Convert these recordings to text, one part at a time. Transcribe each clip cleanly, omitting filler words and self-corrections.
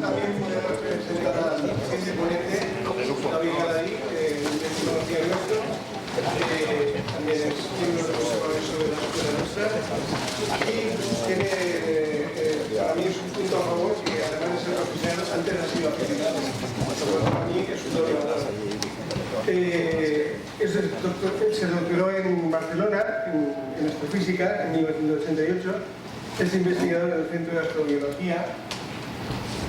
también podemos presentar al siguiente ponente, David Galadí, tecnología nuestro, también es miembro del Consejo de la Escuela Nuestra, y tiene, para mí es un punto a favor, que además de ser profesional, antes ha sido aficionado, para mí es un doble valor. Se doctoró en Barcelona, en astrofísica, en 1988. Es investigador del Centro de Astrobiología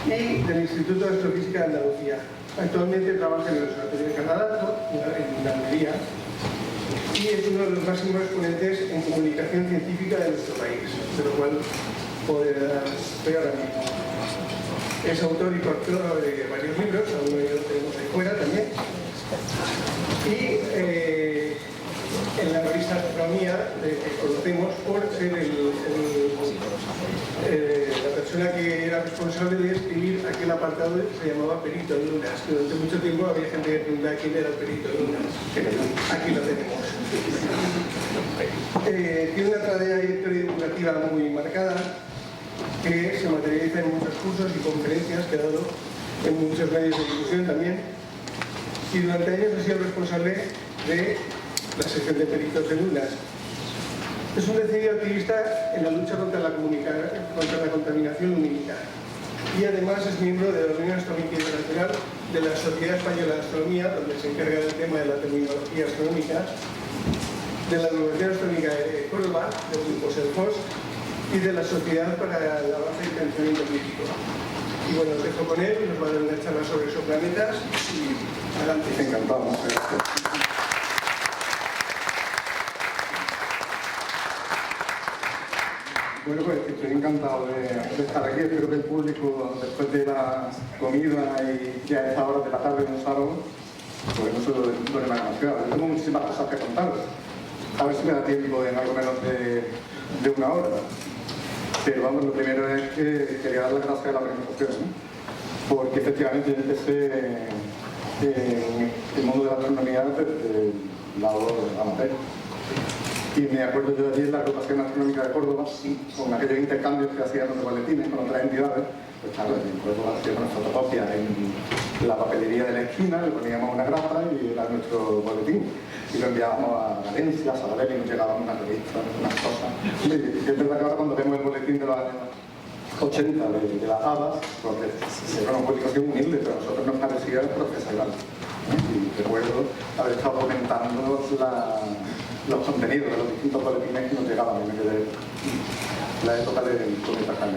y del Instituto de Astrofísica de Andalucía. Actualmente trabaja en el Observatorio de Canadá, en Almería, y es uno de los máximos exponentes en comunicación científica de nuestro país, de lo cual podrá ver ahora mismo. Es autor y coautor de varios libros, algunos ya lo tenemos ahí fuera también. Y en la revista Astronomía que conocemos por ser la persona que era responsable de escribir aquel apartado que se llamaba Perito en Lunas, que durante mucho tiempo había gente que preguntaba quién era el Perito en Lunas. Aquí lo tenemos. Tiene una trayectoria divulgativa muy marcada que se materializa en muchos cursos y conferencias que ha dado en muchos medios de difusión también. Y durante años ha sido responsable de la sección de peritos de Lunas. Es un decidido activista en la lucha contra la contaminación lumínica y además es miembro de la Unión Astronómica Internacional, de la Sociedad Española de Astronomía, donde se encarga del tema de la terminología astronómica, de la Universidad Astronómica de Córdoba, del grupo SELFOS, y de la Sociedad para la Base y Pensamiento Crítico. Y bueno, os dejo con él y nos va a dar una charla sobre exoplanetas y adelante. Encantado. Bueno, pues estoy encantado de estar aquí. Espero que el público, después de la comida y ya a esta hora de la tarde en un salón, pues no se lo duele más demasiado. Yo tengo muchísimas cosas que contaros. A ver si me da tiempo en algo menos de una hora. Pero vamos, lo primero es que quería dar las gracias a la organización, ¿no? Porque efectivamente yo empecé en el mundo de la astronomía desde el lado amateur. Y me acuerdo yo de allí en la Agrupación Astronómica de Córdoba, con aquellos intercambios que hacíamos de boletines con otras entidades. Pues claro, en Córdoba hacíamos fotocopias en la papelería de la esquina, le poníamos una grapa y era nuestro boletín. Y lo enviábamos a Valencia, a Sabadell, y nos llegaban unas revistas, unas cosas. Y es verdad que ahora cuando vemos el boletín de los años 80 de las habas, porque era una publicación humilde, pero a nosotros nos parecía profesional. Y recuerdo haber estado comentando los contenidos de los distintos boletines que nos llegaban en la época del cometa Halley.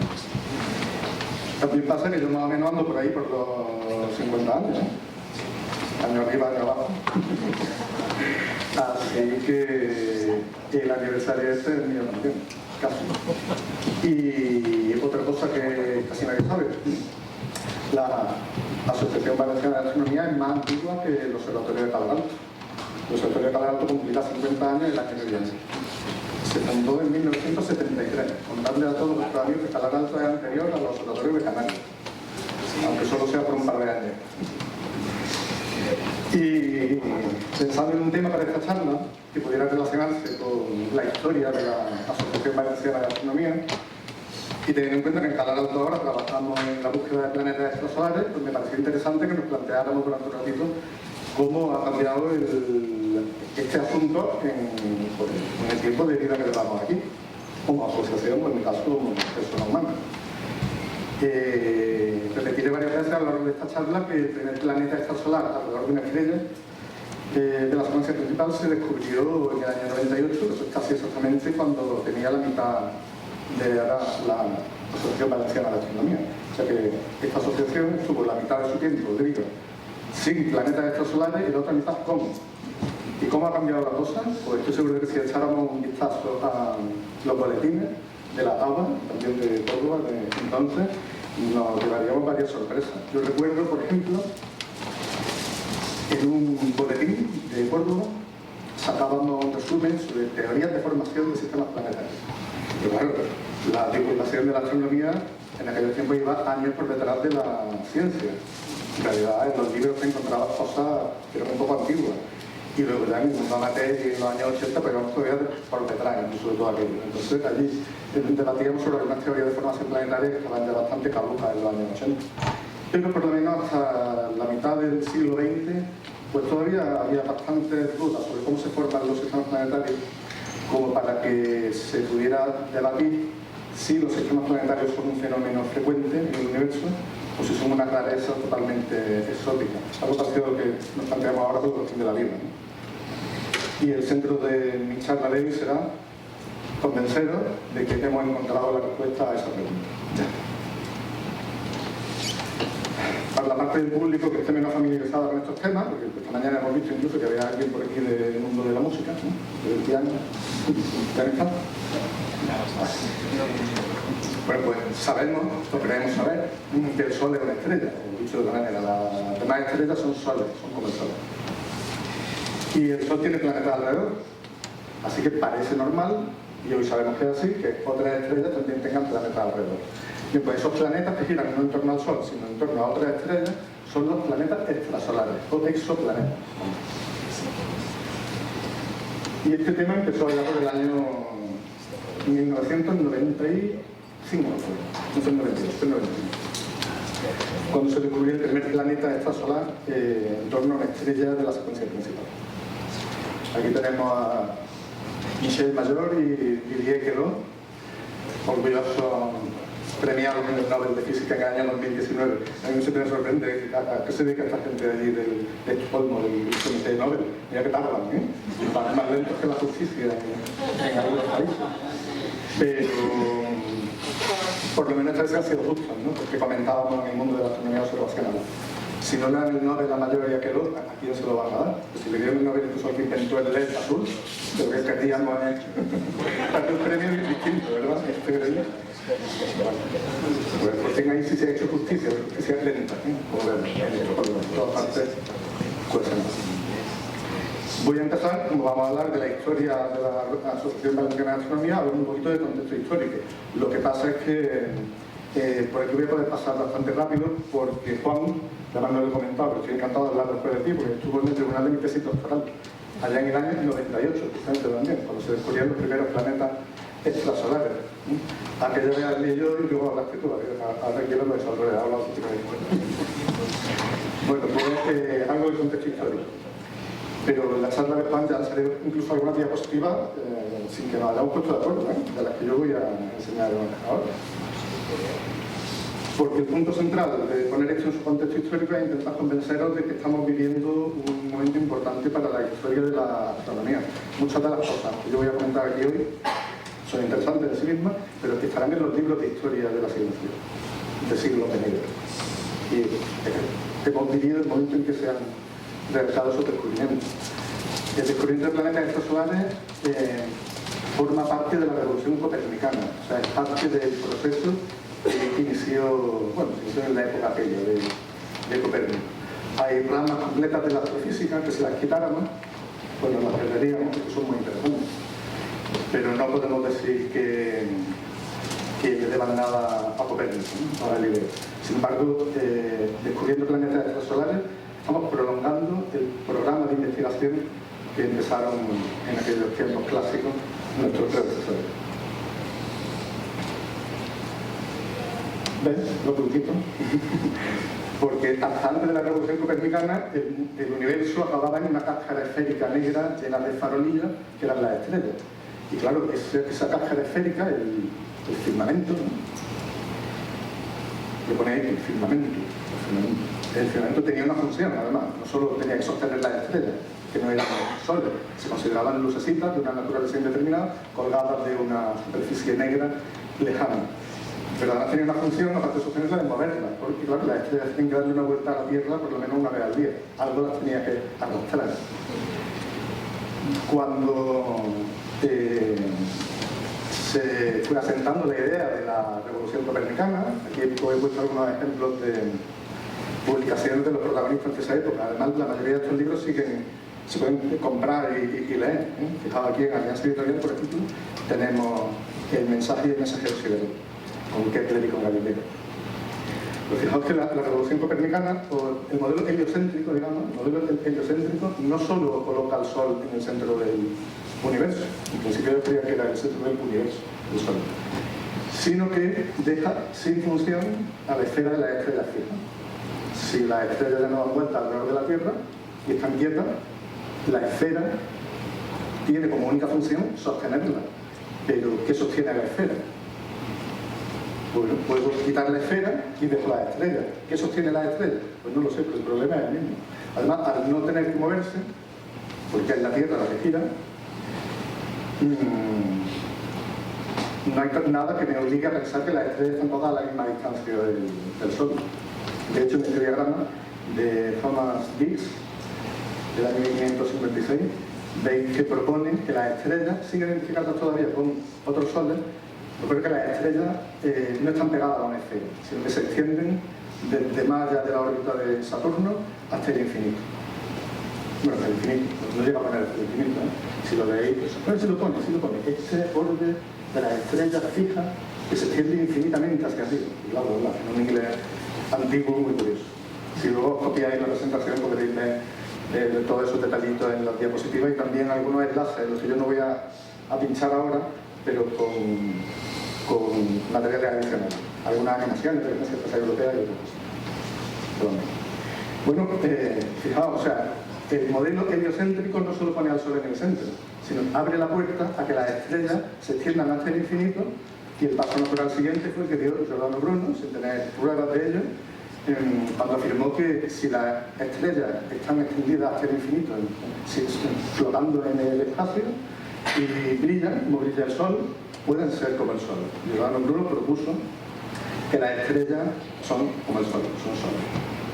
También pasa que yo más o menos ando por ahí por los 50 años, año arriba, año abajo. Así que el aniversario este es mío también, casi. Y otra cosa que casi nadie sabe, la Asociación Valenciana de Astronomía es más antigua que el Observatorio de Calar Alto. El Observatorio de Calar Alto cumplirá 50 años el año que viene. Se fundó en 1973, contarle a todos los amigos que Calar Alto es anterior al Observatorio de Canarias, aunque solo sea por un par de años. Y pensando en un tema para esta charla que pudiera relacionarse con la historia de la Asociación Valenciana de Astronomía, y teniendo en cuenta que en Calar Alto ahora trabajamos en la búsqueda de planetas extrasolares, pues me pareció interesante que nos planteáramos durante un ratito cómo ha cambiado este asunto en el tiempo de vida que llevamos aquí, como asociación o en mi caso como persona humana. Repetiré varias veces a lo largo de esta charla que el primer planeta extrasolar alrededor de una estrella de la secuencia principal se descubrió en el año 98, eso es casi exactamente cuando tenía la mitad de la Asociación Valenciana de Astronomía. O sea que esta asociación estuvo la mitad de su tiempo de vida sin planetas extrasolares y la otra mitad con. ¿Y cómo ha cambiado la cosa? Pues estoy seguro de que si echáramos un vistazo a los boletines de la ABA, también de Córdoba, de entonces, nos llevaríamos varias sorpresas. Yo recuerdo, por ejemplo, en un boletín de Córdoba sacábamos un resumen sobre teorías de formación de sistemas planetarios. Pero claro, la divulgación de la astronomía en aquel tiempo iba años por detrás de la ciencia. En realidad, en los libros te encontrabas cosas que eran un poco antiguas. Y luego ya en el mundo amateur y en los años 80, pero vamos todavía por detrás, incluso de todo aquello. Entonces allí debatíamos sobre algunas teorías de formación planetaria que estaban ya bastante caducas en los años 80. pero por lo menos hasta la mitad del siglo XX pues todavía había bastantes dudas sobre cómo se forman los sistemas planetarios, como para que se pudiera debatir si los sistemas planetarios son un fenómeno frecuente en el universo o si son una rareza totalmente exótica. Algo parecido a lo que nos planteamos ahora con la cuestión de la vida, ¿no? Y el centro de mi charla de hoy será convenceros de que hemos encontrado la respuesta a esa pregunta. Para la parte del público que esté menos familiarizada con estos temas, porque esta mañana hemos visto incluso que había alguien por aquí del mundo de la música, ¿no? Del piano. ¿Ya está? Bueno, pues sabemos, o creemos saber, que el Sol es una estrella, o dicho de otra manera, las demás estrellas son soles, son como el Sol. Y el Sol tiene planetas alrededor, así que parece normal, y hoy sabemos que es así, que otras estrellas también tengan planetas alrededor. Bien, pues esos planetas que giran no en torno al Sol, sino en torno a otras estrellas, son los planetas extrasolares, o exoplanetas. Y este tema empezó allá por el año 1995, cuando se descubrió el primer planeta extrasolar en torno a una estrella de la secuencia principal. Aquí tenemos a Michel Mayor y Didier Queloz, orgullosos premiados en el Nobel de Física en el año 2019. A mí siempre me sorprende a qué se dedica esta gente de allí de Estocolmo, del Comité de Nobel. Mira que tardan, ¿eh? Van más lentos que la justicia en algunos países. Pero por lo menos esta vez ha sido justo, ¿no? Porque comentábamos en el mundo de la astronomía observacional. Si no le dan el Nobel a Mayor y a Queloz, ¿a quién se lo van a dar? Pues si le dieron el Nobel incluso al que inventó el LED azul, lo que queríamos es un premio distinto, ¿verdad? Pues tenga ahí si se ha hecho justicia lenta, como vemos, por todas partes cuestionadas. Voy a empezar, como vamos a hablar de la historia de la Asociación Valenciana de Astronomía, hablar un poquito de contexto histórico. Lo que pasa es que por aquí voy a poder pasar bastante rápido, porque Juan, además no lo he comentado, pero estoy encantado de hablar después de ti, porque estuvo en el Tribunal de mi tesis doctoral, allá en el año 98, precisamente también, cuando se descubrieron los primeros planetas extrasolares. Aquella vez hablé yo y luego hablaste tú, ahora quiero lo desarrollar, habla otro tipo de cosas. Bueno, pues algo de contexto histórico. Pero en la charla de Juan ya han salido incluso algunas diapositivas sin que nos hayamos puesto de acuerdo, de las que yo voy a enseñar ahora. Porque el punto central de poner esto en su contexto histórico es intentar convenceros de que estamos viviendo un momento importante para la historia de la astronomía. Muchas de las cosas que yo voy a comentar aquí hoy son interesantes en sí mismas, pero que estarán en los libros de historia de la ciencia, de siglos venideros. Y hemos vivido el momento en que se han realizado esos descubrimientos. El descubrimiento de planetas extrasolares forma parte de la revolución copernicana, o sea, es parte del proceso que inició en la época aquella de Copérnico. Hay ramas completas de la astrofísica que si las quitáramos, pues nos las perderíamos, porque son muy interesantes. Pero no podemos decir que le deban nada a Copérnico, ¿no? A Galileo. Sin embargo, descubriendo planetas extrasolares, estamos prolongando el programa de investigación que empezaron en aquellos tiempos clásicos nuestros predecesores. ¿Ves? Lo puntito. Porque hasta antes de la revolución copernicana el universo acababa en una cáscara esférica negra llena de farolillas que eran las estrellas. Y claro, esa cáscara esférica, el firmamento, ¿no? Le pone ahí el firmamento. El firmamento tenía una función, además, no solo tenía que sostener las estrellas, que no eran soles, se consideraban lucecitas de una naturaleza indeterminada, colgadas de una superficie negra lejana. Pero además tenía una función, aparte de sostenerla, de moverla, porque claro, las estrellas tienen que darle una vuelta a la Tierra por lo menos una vez al día, algo las tenía que arrastrar. Cuando se fue asentando la idea de la revolución copernicana, aquí he puesto algunos ejemplos de publicaciones de los protagonistas de esa época. Además, la mayoría de estos libros se pueden comprar y leer. Fijaos aquí en Alianza Editorial, por ejemplo, tenemos El mensaje y el mensajero sideral, con Kepler y con Galileo. Pues fijaos que la revolución copernicana, o el modelo heliocéntrico, digamos, el modelo heliocéntrico no solo coloca al Sol en el centro del universo, en principio yo creía que era el centro del universo, el Sol, sino que deja sin función a la esfera de las estrellas fijas. Si las estrellas ya no dan vuelta alrededor de la Tierra y están quietas, la esfera tiene como única función sostenerla. Pero ¿qué sostiene a la esfera? Bueno, puedo quitar la esfera y dejo las estrellas. ¿Qué sostiene las estrellas? Pues no lo sé, pero el problema es el mismo. Además, al no tener que moverse, porque es la Tierra la que gira, no hay nada que me obligue a pensar que las estrellas están todas a la misma distancia del Sol. De hecho, en este diagrama de Thomas Diggs, del año 1556, veis que proponen que las estrellas, sin identificarlas todavía con otros soles, propone que las estrellas no están pegadas a una esfera, sino que se extienden desde más allá de la órbita de Saturno hasta el infinito. Bueno, hasta el infinito, no llega a poner hasta el infinito, ¿eh? Si lo veis, pues se lo pone. Este orden de las estrellas fijas que se extiende infinitamente hacia arriba. Y bla, bla, bla, en un inglés antiguo muy curioso. Si luego copiáis la presentación podréis ver todos esos detallitos en las diapositivas y también algunos enlaces, los que yo no voy a pinchar ahora, pero con materiales adicionales. Algunas animaciones de la Agencia Espacial Europea y otras cosas. Bueno, fijaos, o sea, el modelo heliocéntrico no solo pone al Sol en el centro, sino abre la puerta a que las estrellas se extiendan hasta el infinito, y el paso natural siguiente fue el que dio Giordano Bruno, sin tener pruebas de ello, cuando afirmó que si las estrellas están extendidas hasta el infinito, flotando en el espacio, y brillan, como brilla el Sol, pueden ser como el Sol. Giordano Bruno propuso que las estrellas son como el Sol, son soles.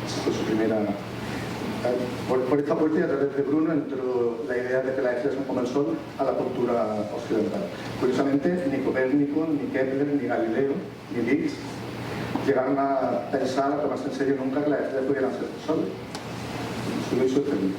Esa fue su primera... Por esta puerta y a través de Bruno entró la idea de que las estrellas son como el Sol a la cultura occidental. Curiosamente, ni Copérnico, ni Kepler, ni Galileo, ni Diggs llegaron a pensar, a tomarse en serio nunca que las estrellas pudieran ser soles. Eso lo hizo Bruno.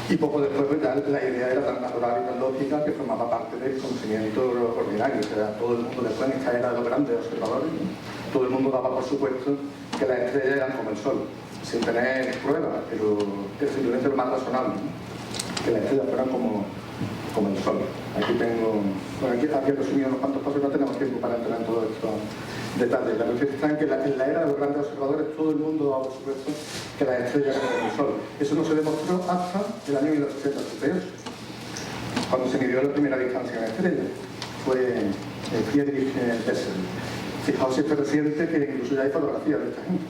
Y poco después pues, ya la idea era tan natural y tan lógica que formaba parte del conocimiento ordinario. O sea, todo el mundo después en esta era de los grandes observadores, ¿no? Todo el mundo daba por supuesto que las estrellas eran como el Sol, sin tener pruebas, pero es simplemente lo más razonable, ¿no? Que las estrellas fueran como el Sol. Aquí tengo, bueno, aquí he resumido unos cuantos pasos, no tenemos tiempo para entrar en todos estos detalles. La cuestión está en que en la era de los grandes observadores todo el mundo daba por supuesto que las estrellas eran como el Sol. Eso no se demostró hasta el año 1878, cuando se midió la primera distancia en estrellas. Fue Friedrich Bessel. Fijaos si es reciente que incluso ya hay fotografías de esta gente.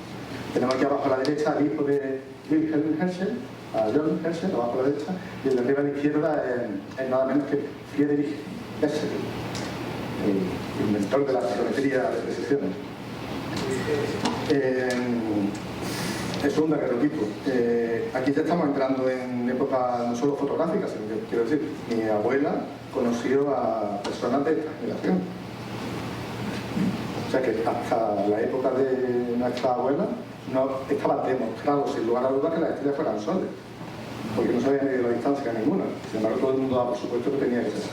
Tenemos aquí abajo a la derecha al hijo de Wilhelm Herschel, a John Herschel, abajo a la derecha, y el de arriba a la izquierda es nada menos que Friedrich Bessel, el inventor de la astrometría de precisión. Es un daguerrotipo. Aquí ya estamos entrando en época no solo fotográfica, sino que, quiero decir, mi abuela conoció a personas de esta generación. O sea que hasta la época de nuestra abuela no estaba demostrado sin lugar a dudas que las estrellas fueran soles, porque no se había medido la distancia ninguna. Sin embargo, todo el mundo daba por supuesto que tenía que ser.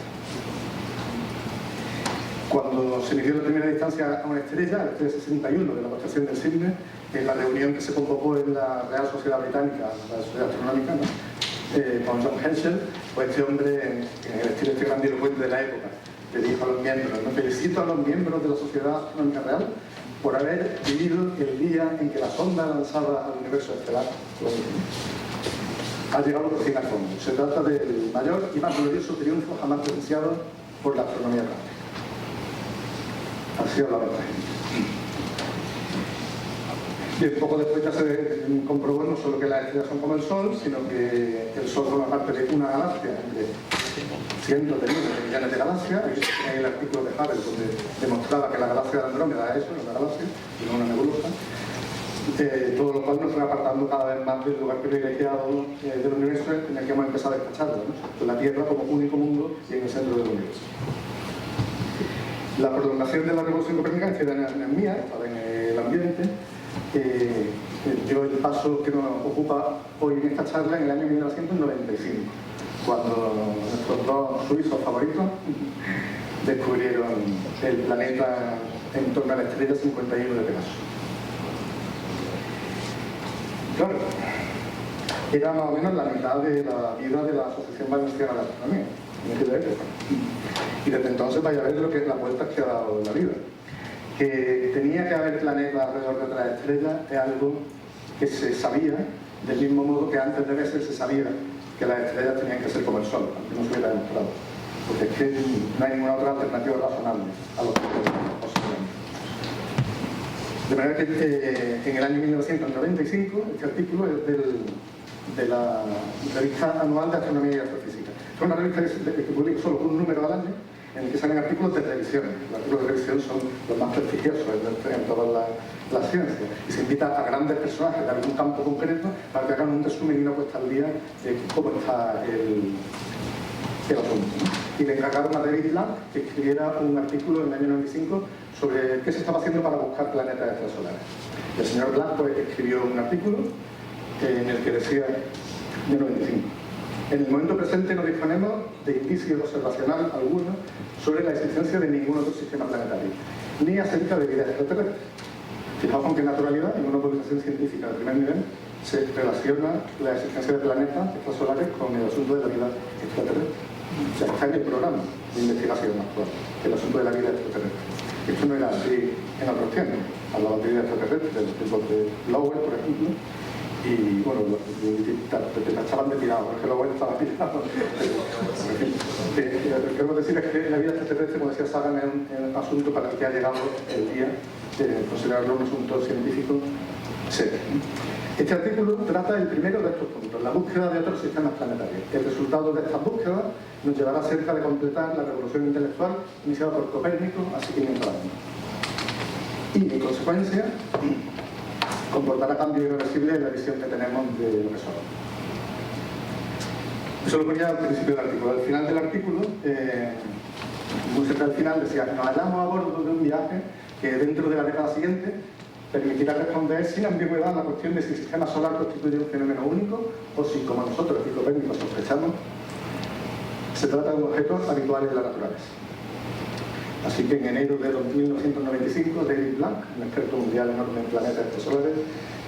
Cuando se midió la primera distancia a una estrella, la estrella 61 de la constelación del Cisne, en la reunión que se convocó en la Real Sociedad Británica, la Sociedad Astronómica, ¿no? Con John Herschel, pues este hombre, en el estilo este grandilocuente de la época, le dijo a los miembros, ¿no? Felicito a los miembros de la Sociedad Astronómica Real por haber vivido el día en que la sonda lanzada al universo estelar ha llegado por fin al fondo. Se trata del mayor y más glorioso triunfo jamás presenciado por la astronomía práctica. Así hablaba la gente. Bien, poco después ya se comprobó no solo que las estrellas son como el Sol, sino que el Sol forma parte de una galaxia entre cientos de miles de millones de galaxias. Hay el artículo de Hubble donde demostraba que la galaxia de Andrómeda es eso, una galaxia, y no una nebulosa. Todo lo cual nos fue apartando cada vez más del lugar privilegiado del universo en el que hemos empezado a despacharlo, ¿no? La Tierra como único mundo y en el centro del universo. La prolongación de la revolución copernicana no es mía, estaba en el ambiente. Dio el paso que nos ocupa hoy en esta charla en el año 1995, cuando nuestros dos suizos favoritos descubrieron el planeta en torno a la estrella 51 de Pegaso. Claro, era más o menos la mitad de la vida de la Asociación Valenciana de Astronomía en aquella época. Y desde entonces vaya a ver lo que es las vueltas que ha dado la vida. Que tenía que haber planetas alrededor de otras estrellas es algo que se sabía, del mismo modo que antes de Bessel se sabía que las estrellas tenían que ser como el Sol, aunque no se hubiera demostrado. Porque es que no hay ninguna otra alternativa razonable a los que posiblemente. De manera que en el año 1995, este artículo es de la revista anual de Astronomía y Astrofísica. Es una revista que publica solo un número al año, en el que salen artículos de revisión. Los artículos de revisión son los más prestigiosos en todas las ciencias. Y se invita a grandes personajes de algún campo concreto para que hagan un resumen y una puesta al día de cómo está el asunto, ¿no? Y le encargaron a David Blank que escribiera un artículo en el año 95 sobre qué se estaba haciendo para buscar planetas extrasolares. El señor Blank pues, escribió un artículo en el que decía, de 95, en el momento presente no disponemos de indicios observacional alguno sobre la existencia de ningún otro sistema planetario, ni acerca de vida extraterrestre. Fijaos con qué naturalidad, en una publicación científica de primer nivel, se relaciona la existencia de planetas extrasolares con el asunto de la vida extraterrestre. O sea, está en el programa de investigación actual, el asunto de la vida extraterrestre. Esto no era así en otros tiempos. Hablaba de vida extraterrestre, de Lowell, por ejemplo, y bueno, te tachaban de pirado, porque Lowell estaba pirado. Lo que queremos decir es que la vida extraterrestre, como decía Sagan, es un asunto para el que ha llegado el día de considerarlo un asunto científico serio. Este artículo trata el primero de estos puntos, la búsqueda de otros sistemas planetarios. El resultado de estas búsquedas nos llevará cerca de completar la revolución intelectual iniciada por Copérnico hace 500 años. Y, en consecuencia, comportará cambios irreversibles en la visión que tenemos de lo que somos. Eso lo ponía al principio del artículo. Al final del artículo, muy cerca del final, decía: nos hallamos a bordo de un viaje que dentro de la década siguiente permitirá responder sin ambigüedad la cuestión de si el sistema solar constituye un fenómeno único o si, como nosotros y Copérnico sospechamos, se trata de un objeto habitual en la naturaleza. Así que en enero de 1995, David Blank, un experto mundial enorme en planetas extrasolares,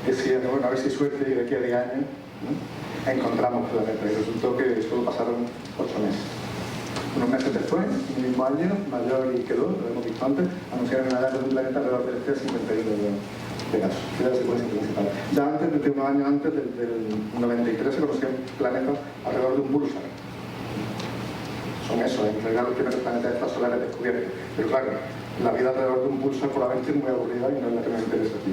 decía que bueno, a ver si suerte y de aquí a 10 años, ¿no?, encontramos planetas. Y resultó que solo pasaron 8 meses. Unos meses después, en el mismo año, Mayor y Quedó, lo hemos visto antes, anunciaron el hallazgo de un planeta alrededor del C51 de Gaso, que era la secuencia principal. Ya antes, desde unos años antes, del 93, se conocían planetas alrededor de un pulsar. Son eso, en realidad los primeros planetas extrasolares descubiertos. Pero claro, la vida alrededor de un pulsar probablemente es muy aburrida y no es la que me interesa aquí.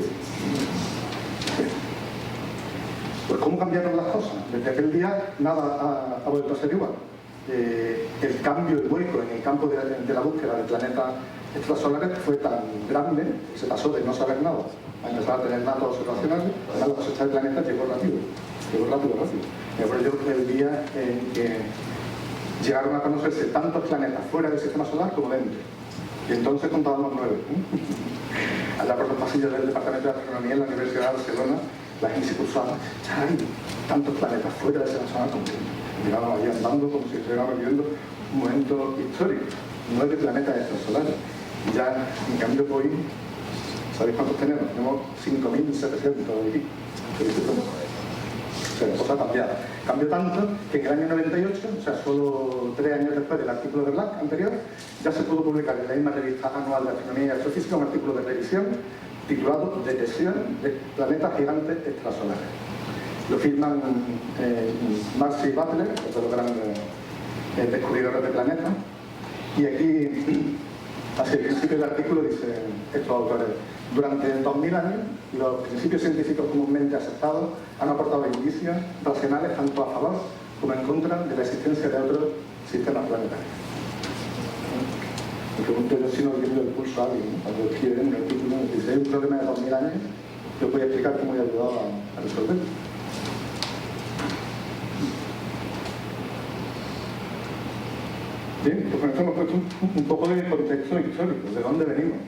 Pues ¿cómo cambiaron las cosas? Desde aquel día nada ha vuelto a ser igual. El cambio, el hueco en el campo de la búsqueda de planetas extrasolares fue tan grande que se pasó de no saber nada a empezar a tener datos observacionales. La cosecha de planetas llegó rápido. Y por ello el día en que llegaron a conocerse tantos planetas fuera del sistema solar como dentro. Y entonces contábamos 9. Allá por los pasillos del Departamento de Astronomía en la Universidad de Barcelona, la gente se cruzaba: ya hay tantos planetas fuera del sistema solar como dentro. Llegábamos allí andando como si estuviéramos viviendo un momento histórico. 9 planetas extrasolares. Y ya, en cambio, hoy, ¿sabéis cuántos tenemos? Tenemos 5.700 aquí. O sea, la cosa ha cambiado. Cambió tanto que en el año 98, o sea, solo 3 años después del artículo de Blank anterior, ya se pudo publicar en la misma revista anual de Astronomía y Astrofísica un artículo de revisión titulado Detección de planetas gigantes extrasolares. Lo firman Marcy Butler, que es los grandes descubridores de planetas, y aquí, hacia el principio del artículo, dicen estos autores: durante 2000 años, los principios científicos comúnmente aceptados han aportado indicios racionales tanto a favor como en contra de la existencia de otros sistemas planetarios. Me pregunto yo si no viendo el pulso a alguien, ¿no?, cuando escriben un artículo, si hay un problema de 2000 años, yo voy a explicar cómo he ayudado a resolverlo. Bien, pues con esto hemos puesto un poco de contexto histórico, de dónde venimos.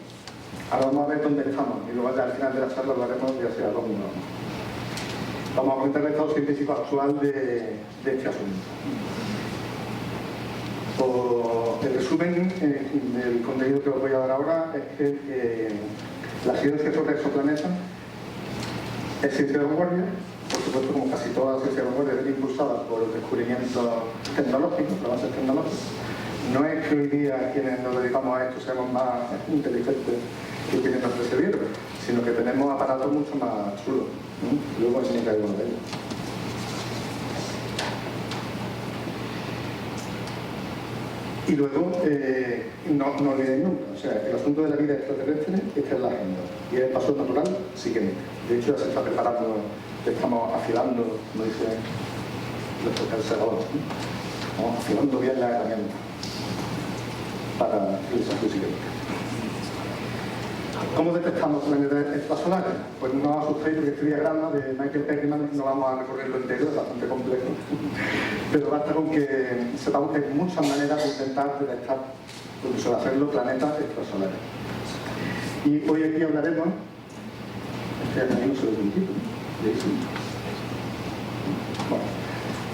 Ahora vamos a ver dónde estamos y luego ya al final de la charla hablaremos de hacia dónde vamos. Vamos a comentar el estado científico actual de este asunto. El resumen del contenido que os voy a dar ahora es que la ciencia sobre exoplanetas es ciencia de vanguardia. Por supuesto, como casi toda la ciencia de vanguardia, es impulsada por el descubrimiento tecnológico, avances tecnológicos. No es que hoy día quienes nos dedicamos a esto seamos más inteligentes que tienen nuestro cerebro, sino que tenemos aparatos mucho más chulos. Luego enseñaré algunos de ellos. Y luego, no olvidéis nunca, o sea, el asunto de la vida extraterrestre, esta es la agenda. Y el paso natural siguiente. De hecho, ya se está preparando, estamos afilando, como dicen los conservadores, estamos afilando bien la herramienta para el desafío siguiente. ¿Cómo detectamos planetas extrasolares? Pues no os asustéis porque este diagrama de Michael Perryman no vamos a recorrerlo entero, es bastante complejo. Pero basta con que sepamos que hay muchas maneras de intentar detectar, incluso de hacerlo, planetas extrasolares. Y hoy aquí hablaremos, no se lo título, bueno,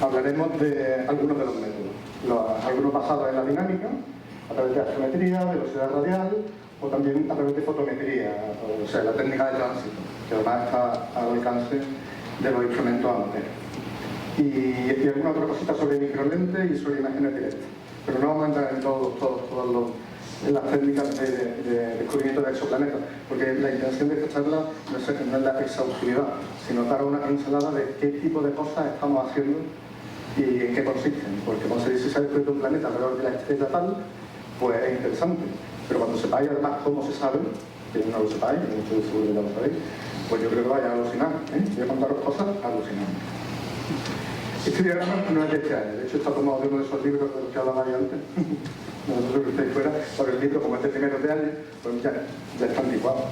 hablaremos de algunos de los métodos, algunos basados en la dinámica, a través de astrometría, velocidad radial, o también a través de fotometría, o sea, la técnica de tránsito, que además está al alcance de los instrumentos Ampere. Y alguna otra cosita sobre microlentes y sobre imágenes directas. Pero no vamos a entrar en en las técnicas de descubrimiento de exoplanetas, porque la intención de esta charla no es la exhaustividad, sino dar una pincelada de qué tipo de cosas estamos haciendo y en qué consisten. Porque como se dice, si se ha descubierto un planeta alrededor de la estrella tal, pues es interesante. Pero cuando sepáis además cómo se sabe, que no lo sepáis, que muchos de seguro ya lo sabéis, pues yo creo que vais a alucinar. Voy a contaros cosas alucinantes. Este diagrama no es de este año, de hecho está tomado de uno de esos libros de los que hablaba yo antes. Nosotros que estáis fuera, porque el libro, como es de primeros de año, pues ya está anticuado.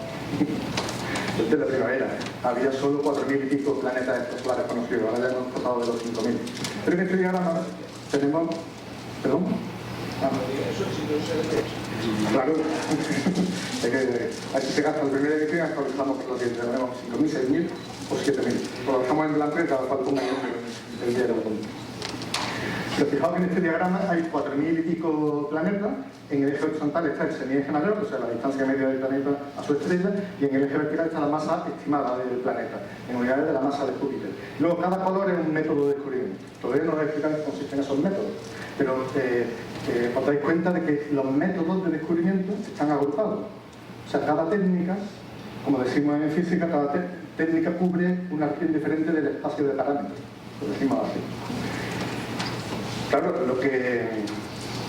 Es de la primavera. Había solo 4.000 y pico planetas extrasolares conocidos, ahora ya hemos pasado de los 5.000. Pero en este diagrama tenemos... ¿Perdón? Eso sí, no sé de qué. Claro, aquí se gasta el primer edición, actualizamos por lo que tenemos 5.000, 6.000 o 7.000. Lo dejamos en blanco y cada cual ponga un número el día de lo pongo. Pero fijaos que en este diagrama hay 4.000 y pico planetas. En el eje horizontal está el semieje mayor, o sea, la distancia media del planeta a su estrella, y en el eje vertical está la masa estimada del planeta, en unidades de la masa de Júpiter. Luego, cada color es un método de descubrimiento. Todavía no os voy a explicar en qué consisten esos métodos, pero os dais cuenta de que los métodos de descubrimiento están agrupados. O sea, cada técnica, como decimos en física, cada técnica cubre una región diferente del espacio de parámetros. Lo decimos así. Claro, lo que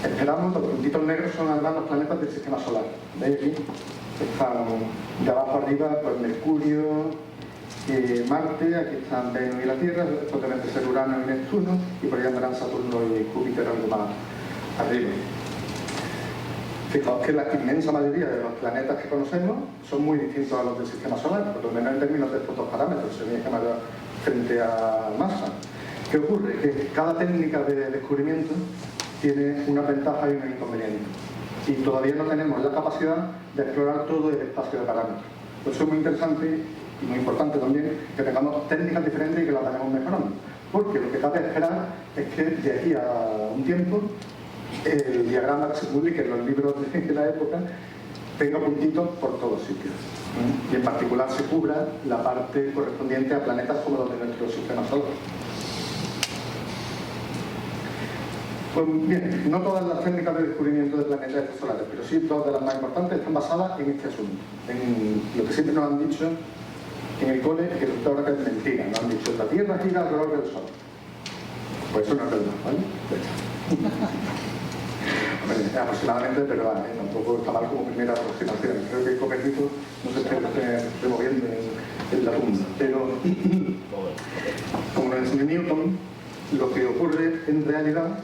esperamos, los puntitos negros son además los planetas del sistema solar. ¿Veis aquí? Están de abajo arriba, pues Mercurio, Marte, aquí están Venus y la Tierra, después deben de ser Urano y Neptuno, y por ahí andarán Saturno y Júpiter algo más arriba. Fijaos que la inmensa mayoría de los planetas que conocemos son muy distintos a los del sistema solar, por lo menos en términos de estos dos parámetros, semieje mayor frente a masa. ¿Qué ocurre? Que cada técnica de descubrimiento tiene una ventaja y un inconveniente. Y todavía no tenemos la capacidad de explorar todo el espacio de parámetros. Por eso es muy interesante y muy importante también que tengamos técnicas diferentes y que las vayamos mejorando. Porque lo que cabe esperar es que de aquí a un tiempo el diagrama que se publique en los libros de la época tenga puntitos por todos sitios. Y en particular se cubra la parte correspondiente a planetas como los de nuestro sistema solar. Pues bien, no todas las técnicas de descubrimiento de planetas extrasolares, pero sí todas de las más importantes están basadas en este asunto, en lo que siempre nos han dicho en el cole, que resulta ahora que es mentira. Nos han dicho, la Tierra gira alrededor del Sol. Pues eso no es verdad, ¿vale? Hombre, aproximadamente, pero tampoco está mal como primera aproximación. Creo que el Copérnico no se esté removiendo en la tumba. Pero, como nos enseñó Newton, lo que ocurre en realidad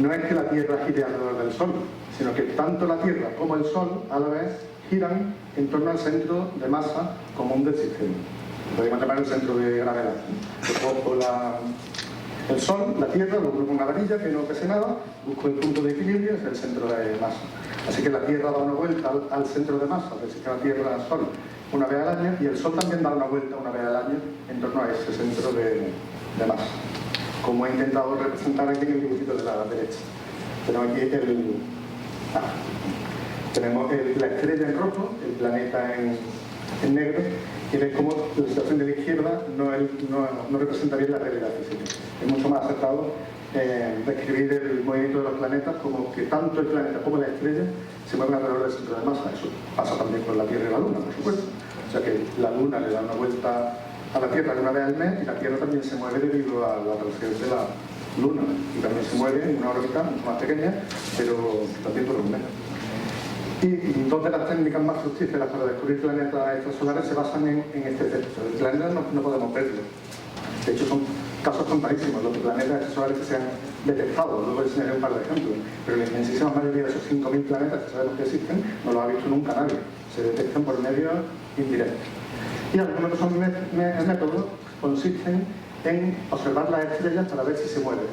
no es que la Tierra gire alrededor del Sol, sino que tanto la Tierra como el Sol a la vez giran en torno al centro de masa común del sistema. Podemos llamar el centro de gravedad. El Sol, la Tierra, lo busco con una varilla que no pese nada, busco el punto de equilibrio, es el centro de masa. Así que la Tierra da una vuelta al centro de masa del sistema Tierra-Sol una vez al año, y el Sol también da una vuelta una vez al año en torno a ese centro de masa, como he intentado representar aquí en el dibujito de la derecha. Tenemos aquí tenemos la estrella en rojo, el planeta en negro, y veis cómo la situación de la izquierda no representa bien la realidad física. Es mucho más acertado describir el movimiento de los planetas como que tanto el planeta como la estrella se mueven alrededor del centro de masa. Eso pasa también con la Tierra y la Luna, por supuesto. O sea que la Luna le da una vuelta a la Tierra una vez al mes y la Tierra también se mueve debido a la atracción de la Luna. Y también se mueve en una órbita mucho más pequeña, pero también por un mes. Y dos de las técnicas más fructíferas para descubrir planetas extrasolares se basan en este efecto. El planeta no podemos verlo. De hecho, son casos contadísimos los planetas extrasolares que se han detectado. Luego les enseñaré un par de ejemplos. Pero la inmensísima mayoría de esos 5.000 planetas que sabemos que existen no los ha visto nunca nadie. Se detectan por medios indirectos. Y algunos de esos métodos consisten en observar las estrellas para ver si se mueven.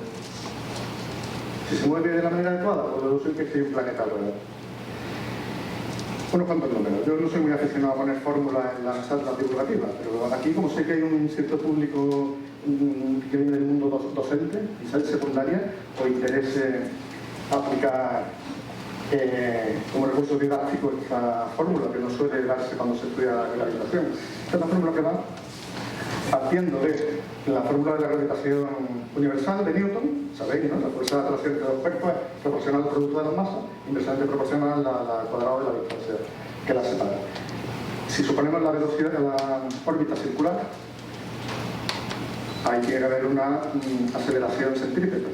Si se mueve de la manera adecuada, pues deducir que hay un planeta alrededor. Unos cuantos números. Yo no soy muy aficionado a poner fórmulas en las charlas divulgativas, pero aquí, como sé que hay un cierto público que viene del mundo docente, quizás secundaria, o interese aplicar como recurso didáctico esta fórmula, que no suele darse cuando se estudia la gravitación. Esta es una fórmula que va partiendo de la fórmula de la gravitación universal de Newton, sabéis, ¿no? La fuerza de atracción de los cuerpos es proporcional al producto de las masas, inversamente proporcional al cuadrado de la distancia que las separa. Si suponemos la velocidad de la órbita circular, ahí tiene que haber una aceleración centrípeta,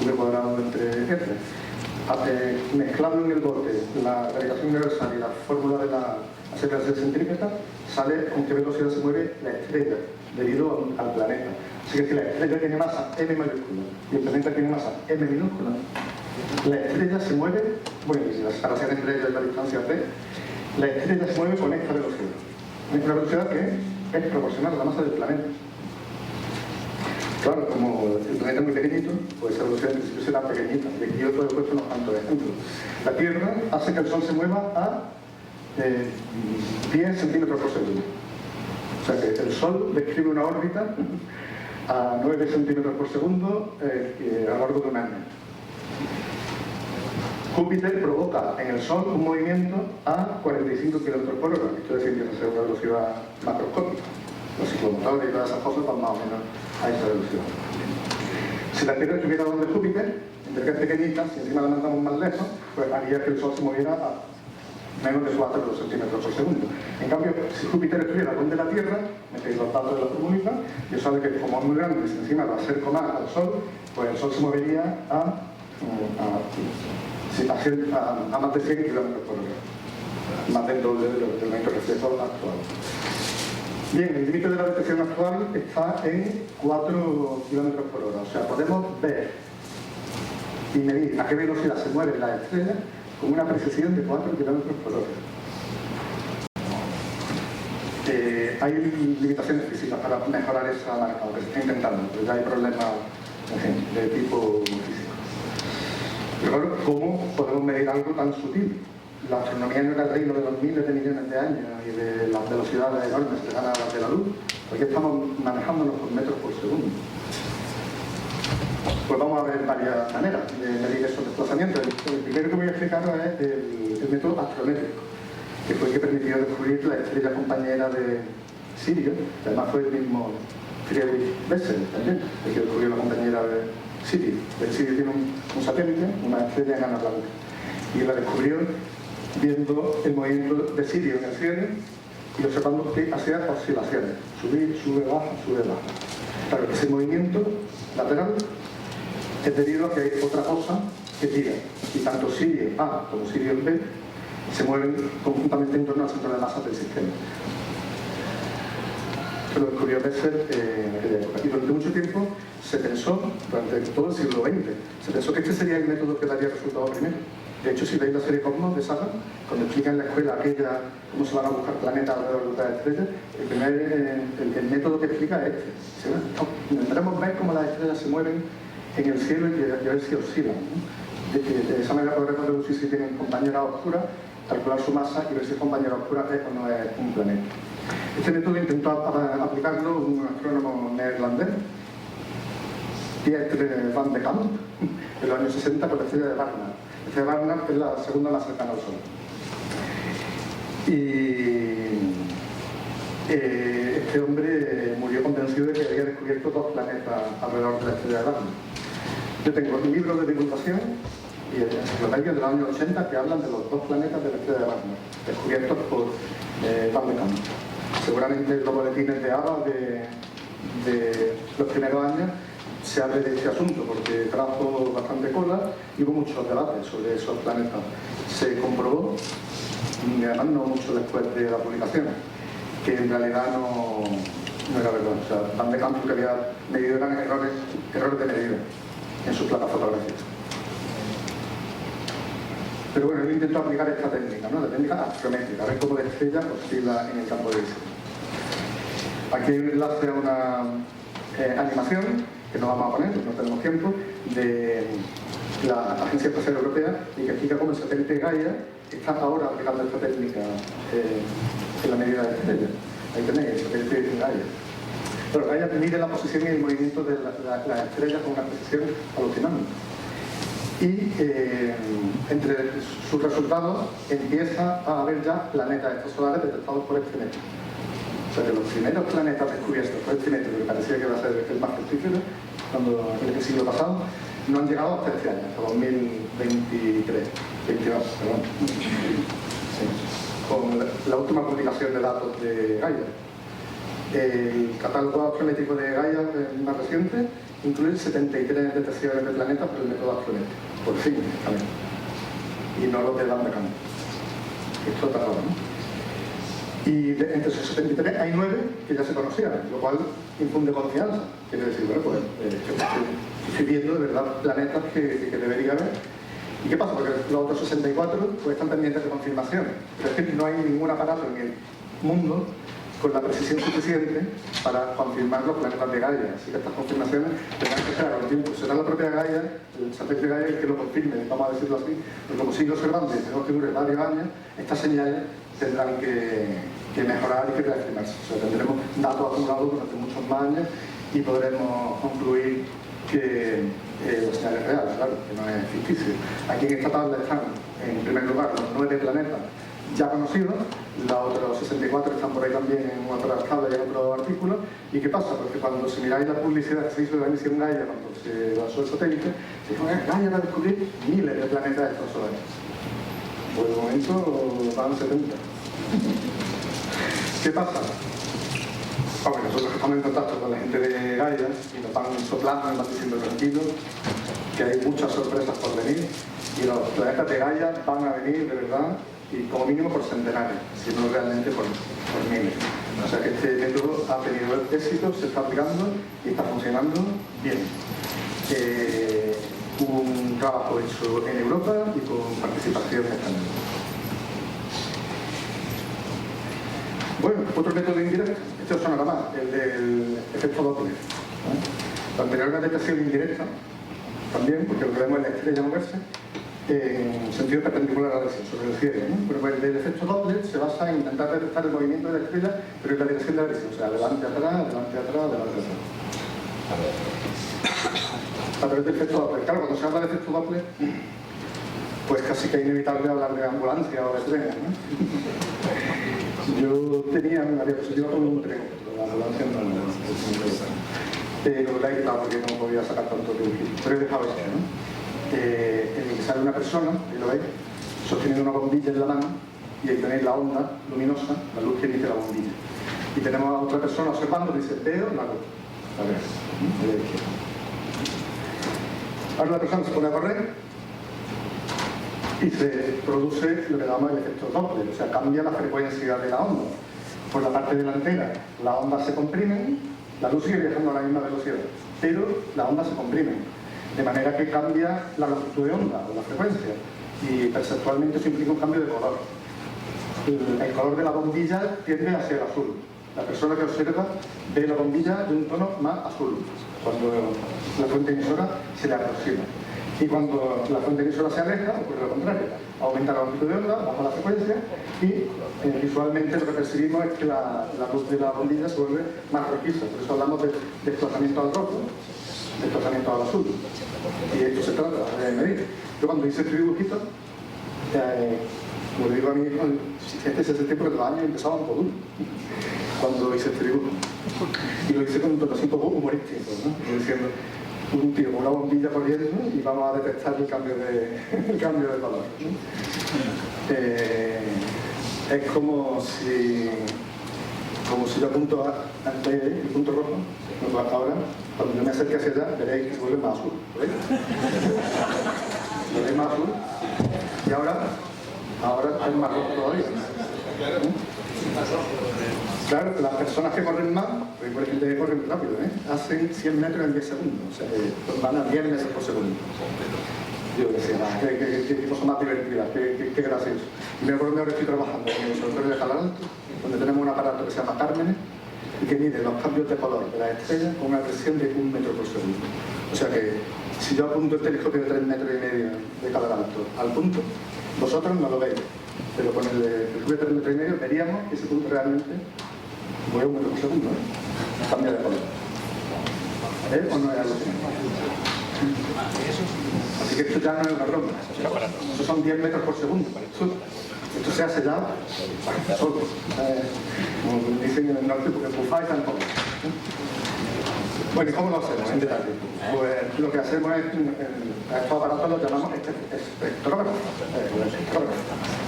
V cuadrado entre F. Mezclando en el bote la gravitación universal y la fórmula de la aceleración centrípeta, sale con qué velocidad se mueve la estrella debido al planeta. Así que si la estrella tiene masa m mayúscula y el planeta tiene masa m minúscula, la estrella se mueve, bueno, y la separación entre ellas y la distancia d, la estrella se mueve con esta velocidad. Una velocidad que es proporcional a la masa del planeta. Claro, como el planeta es muy pequeñito, pues esa velocidad en principio será pequeñita. Y aquí yo he puesto unos cuantos ejemplos. La Tierra hace que el Sol se mueva a 10 centímetros por segundo. O sea que el Sol describe una órbita a 9 centímetros por segundo a lo largo de un año. Júpiter provoca en el Sol un movimiento a 45 km por hora. Esto es decir, que es una velocidad macroscópica. Los ciclomotores y todas esas cosas van más o menos a esa velocidad. Si la Tierra estuviera donde Júpiter, entre que es pequeñita, si encima la mandamos más lejos, pues haría que el Sol se moviera a menos de 4 centímetros por segundo. En cambio, si Júpiter estuviera donde la Tierra, metéis los datos de la formulita, y os sale que como es muy grande y si encima lo acerco más al Sol, pues el Sol se movería a más de 100 km por hora. Más del doble del movimiento reflejo actual. Bien, el límite de la detección actual está en 4 km por hora. O sea, podemos ver y medir a qué velocidad se mueven las estrellas con una precisión de 4 km por hora. Hay limitaciones físicas para mejorar esa marca, aunque se está intentando, pero ya hay problemas de tipo físico. Pero claro, ¿cómo podemos medir algo tan sutil? La astronomía no era el reino de los miles de millones de años y de las velocidades enormes cercanas a las de la luz. Hoy estamos manejándonos por metros por segundo. Pues vamos a ver varias maneras de medir esos desplazamientos. El primero que voy a explicar es el método astrométrico, que fue el que permitió descubrir la estrella compañera de Sirio, que además fue el mismo Friedrich Bessel también, el que descubrió la compañera de Sirio. El Sirio tiene un satélite, una estrella enana blanca, y la descubrió viendo el movimiento de Sirio en el cielo y observando que hacía oscilaciones, sube, baja. Claro, ese movimiento lateral es debido a que hay otra cosa que tira, y tanto Sirio A como Sirio B se mueven conjuntamente en torno al centro de masa del sistema. Esto lo descubrió Bessel en aquella época. Y durante mucho tiempo se pensó, durante todo el siglo XX, se pensó que este sería el método que daría resultado primero. De hecho, si veis la serie Cosmos de Sagan, cuando explica en la escuela aquella cómo se van a buscar planetas alrededor de las estrellas, el método que explica es este. Intentaremos ver cómo las estrellas se mueven en el cielo y a ver si oscilan, ¿no? De esa manera podremos deducir si tienen compañera oscura, calcular su masa y ver si es compañera oscura es o no es un planeta. Este método intentó aplicarlo un astrónomo neerlandés, Pieter van de Kamp, en los años 60 con la estrella de Barnard. La estrella de Barnard es la segunda más cercana al Sol. Y este hombre murió convencido de que había descubierto 2 planetas alrededor de la estrella de Barnard. Yo tengo libros de divulgación y enciclopedias del año 80 que hablan de los 2 planetas de la estrella de Barnard, descubiertos por Van de Kamp. Seguramente los boletines de ABA de los primeros años se hable de este asunto, porque trajo bastante cola y hubo muchos debates sobre esos planetas. Se comprobó, y además no mucho después de la publicación, que en realidad no era verdad. O sea, Van de Kamp lo que había medido eran errores de medida en su placa fotográfica. Pero bueno, yo intento aplicar esta técnica, ¿no? La técnica astrométrica, a ver cómo la estrella oscila en el campo de visión. Aquí hay un enlace a una animación, que no vamos a poner, no tenemos tiempo, de la Agencia Espacial Europea, y que explica cómo el satélite Gaia está ahora aplicando esta técnica en la medida de la estrella. Ahí tenéis el satélite Gaia. Pero Gaia mide la posición y el movimiento de las estrellas con una precisión alucinante. Y entre sus resultados empieza a haber ya planetas extrasolares detectados por este método. O sea que los primeros planetas descubiertos por este método, que parecía que iba a ser el más fructífero, en el siglo pasado, no han llegado hasta este año, hasta 2022, perdón. Sí. Con la última publicación de datos de Gaia. El catálogo astrométrico de Gaia, más reciente, incluye 73 detecciones de planetas por el método astrométrico. Por fin, también. Y no los de Van de Kamp. Esto está raro, ¿no? Y entre esos 73 hay 9 que ya se conocían, lo cual infunde confianza. Quiere decir, bueno, pues estoy viendo de verdad planetas que debería haber. ¿Y qué pasa? Porque los otros 64 pues, están pendientes de confirmación. Pero es que no hay ningún aparato en el mundo con la precisión suficiente para confirmar los planetas de Gaia. Así que estas confirmaciones tendrán que esperar un tiempo. Será la propia Gaia, el satélite Gaia, el que lo confirme, vamos a decirlo así. Porque como sigue observando y tenemos que durar varios años, estas señales tendrán que mejorar y que reafirmarse. O sea, tendremos datos acumulados durante muchos más años y podremos concluir que la señal es real, claro, que no es ficticio. Aquí en esta tabla están, en primer lugar, los 9 planetas ya conocidos, los otros 64 están por ahí también en otra tabla y en otro artículo. ¿Y qué pasa? Porque cuando se miráis la publicidad que se hizo de la misión Gaia, cuando se lanzó el satélite, se dijo, Gaia va a descubrir miles de planetas extrasolares. Pues de momento van 70. ¿Qué pasa? Bueno, nosotros estamos en contacto con la gente de Gaia y nos van soplando, nos van diciendo tranquilos que hay muchas sorpresas por venir y los planetas de Gaia van a venir de verdad y como mínimo por centenares, si no realmente por miles. O sea que este método ha tenido éxito, se está aplicando y está funcionando bien. Hubo un trabajo hecho en Europa y con participación española. Bueno, otro método indirecto, este sonará más, el del efecto Doppler. La anterior una detección indirecta, también, porque lo que vemos es la estrella moverse en sentido perpendicular a la dirección, sobre el cielo, ¿no? Pero el del efecto Doppler se basa en intentar detectar el movimiento de la estrella, pero en la dirección de la dirección, o sea, adelante, atrás, adelante, atrás, adelante, atrás. A través del efecto Doppler. Claro, cuando se habla de efecto Doppler, pues casi que es inevitable hablar de ambulancia o de trenes, ¿no? Yo tenía una diapositiva con un tren, pero la ambulancia no pero la he quitado porque no podía sacar tanto dibujito. Pero he dejado esto, ¿no? En el que sale una persona, y lo veis, sosteniendo una bombilla en la mano, y ahí tenéis la onda luminosa, la luz que emite la bombilla. Y tenemos a otra persona observando que dice, veo la luz. A ver, a la izquierda. Ahora la persona se pone a correr y se produce lo que llamamos el efecto Doppler, o sea, cambia la frecuencia de la onda. Por la parte delantera, la onda se comprime, la luz sigue viajando a la misma velocidad, pero la onda se comprime, de manera que cambia la longitud de onda o la frecuencia, y perceptualmente eso implica un cambio de color. El color de la bombilla tiende hacia el azul. La persona que observa ve la bombilla de un tono más azul, cuando la fuente emisora se le aproxima. Y cuando la fuente emisora se aleja, ocurre lo contrario. Aumenta la longitud de onda, baja la frecuencia y visualmente lo que percibimos es que la luz de la bombilla se vuelve más rojiza. Por eso hablamos de desplazamiento al rojo, desplazamiento al azul. Y esto se trata de medir. Yo cuando hice este dibujito, Como le digo a mi hijo, este es ese tiempo que los años empezaban por uno, cuando hice este dibujo. Y lo hice con un tono así un poco humorístico, ¿no? Diciendo, un tío con una bombilla corriendo y vamos a detectar el cambio de color, ¿no? Es como si yo apunto el punto rojo, ahora, cuando yo me acerque hacia allá, veréis que se vuelve más azul, ¿veis? Lo veis más azul, y ahora es más rojo todavía. Claro, las personas que corren más, porque por ejemplo que corren rápido, hacen 100 metros en 10 segundos, o sea, van a 10 metros por segundo. Yo decía, qué cosa más divertida, qué gracioso. Y me acuerdo que ahora estoy trabajando en el observatorio de Calaralto, donde tenemos un aparato que se llama Cármenes y que mide los cambios de color de las estrellas con una presión de 1 metro por segundo. O sea que si yo apunto el telescopio de 3,5 metros de Calaralto al punto, vosotros no lo veis, pero con el telescopio de 3,5 metros veríamos que ese punto realmente mueve 1 metro por segundo, cambia de color. ¿O no es algo así? Así que esto ya no es una broma, esto son 10 metros por segundo. Esto se hace ya solo, como dicen en el norte, porque bufáis tampoco. Bueno, ¿y cómo lo hacemos en detalle? Pues lo que hacemos es, a estos aparatos los llamamos espectrógrafos,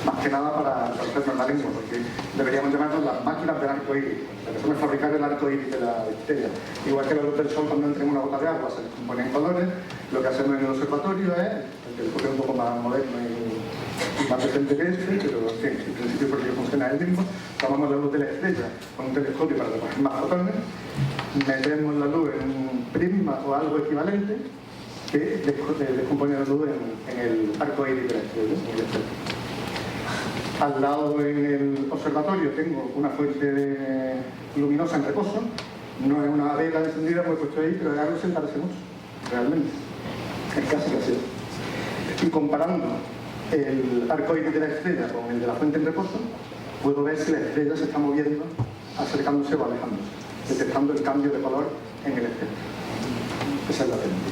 más que nada para hacernos la lengua, porque deberíamos llamarnos las máquinas del arco iris. Lo que hacemos es fabricar el arco iris de la estrella. Igual que la luz del sol, cuando entra en una gota de agua se descompone en colores, lo que hacemos en el observatorio es, el telescopio es un poco más moderno y más decente que este, pero en principio porque funciona el mismo, tomamos la luz de la estrella con un telescopio para recoger más fotones, metemos la luz en un prisma o algo equivalente que descompone la luz en el arco iris de la estrella. Al lado en el observatorio tengo una fuente luminosa en reposo, no es una vela encendida, pues he puesto ahí, pero algo se parece mucho, realmente, es casi así. Y comparando el arco iris de la estrella con el de la fuente en reposo, puedo ver si la estrella se está moviendo, acercándose o alejándose, detectando el cambio de color en el espectro. Esa es la técnica.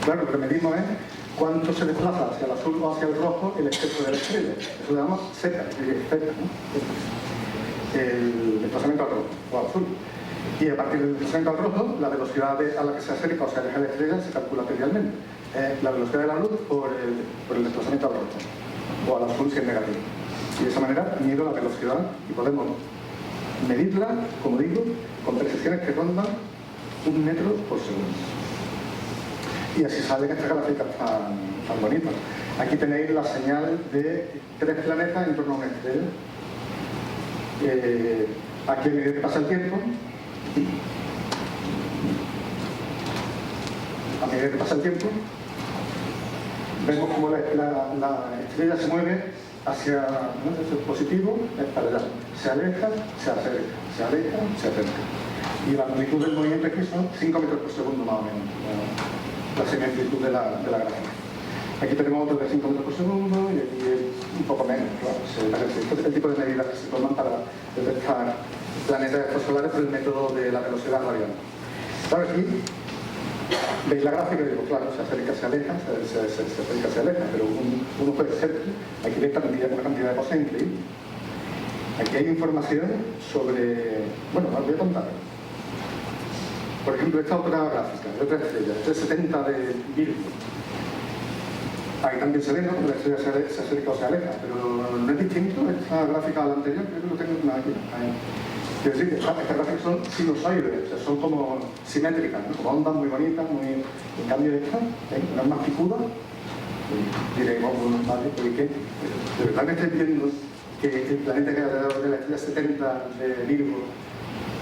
Claro, lo que medimos es cuánto se desplaza hacia el azul o hacia el rojo el espectro de la estrella. Eso le llamamos zeta, ¿no? El desplazamiento al rojo o al azul. Y a partir del desplazamiento al rojo, la velocidad a la que se acerca o se aleja la estrella se calcula trivialmente. La velocidad de la luz por el desplazamiento al rojo o al azul si es negativo. Y de esa manera mido la velocidad y podemos medirla, como digo, con precisiones que rondan 1 metro por segundo. Y así salen estas gráficas tan bonitas. Aquí tenéis la señal de 3 planetas en torno a una estrella. Aquí a medida que pasa el tiempo, vemos como la estrella se mueve hacia el positivo, es para allá. Se aleja, se acerca, se aleja, se acerca. Y la amplitud del movimiento aquí son 5 metros por segundo más o menos, la semi-amplitud de la gráfica. Aquí tenemos otro de 5 metros por segundo y aquí un poco menos, claro. Este es el tipo de medidas que se toman para detectar planetas extrasolares por el método de la velocidad variable. Claro, aquí veis la gráfica y digo, claro, se acerca, se aleja, se acerca, se aleja, pero uno puede ser, aquí veis una cantidad de cosas increíble. Aquí hay información sobre, bueno, os voy a contar. Por ejemplo, esta otra gráfica, de otra estrella, este es 70 de Virgo. Ahí también se ve, ¿no? La estrella se acerca o se aleja, pero no es distinto esta gráfica a la anterior, creo que lo tengo aquí. Quiero decir, estas gráficas son sinusoides, o sea, son como simétricas, ¿no? Como ondas muy bonitas, muy... En cambio esta, una más picuda, diréis, vale, ¿por qué? De verdad que estáis viendo que el planeta que hay alrededor de la estrella 70 de Virgo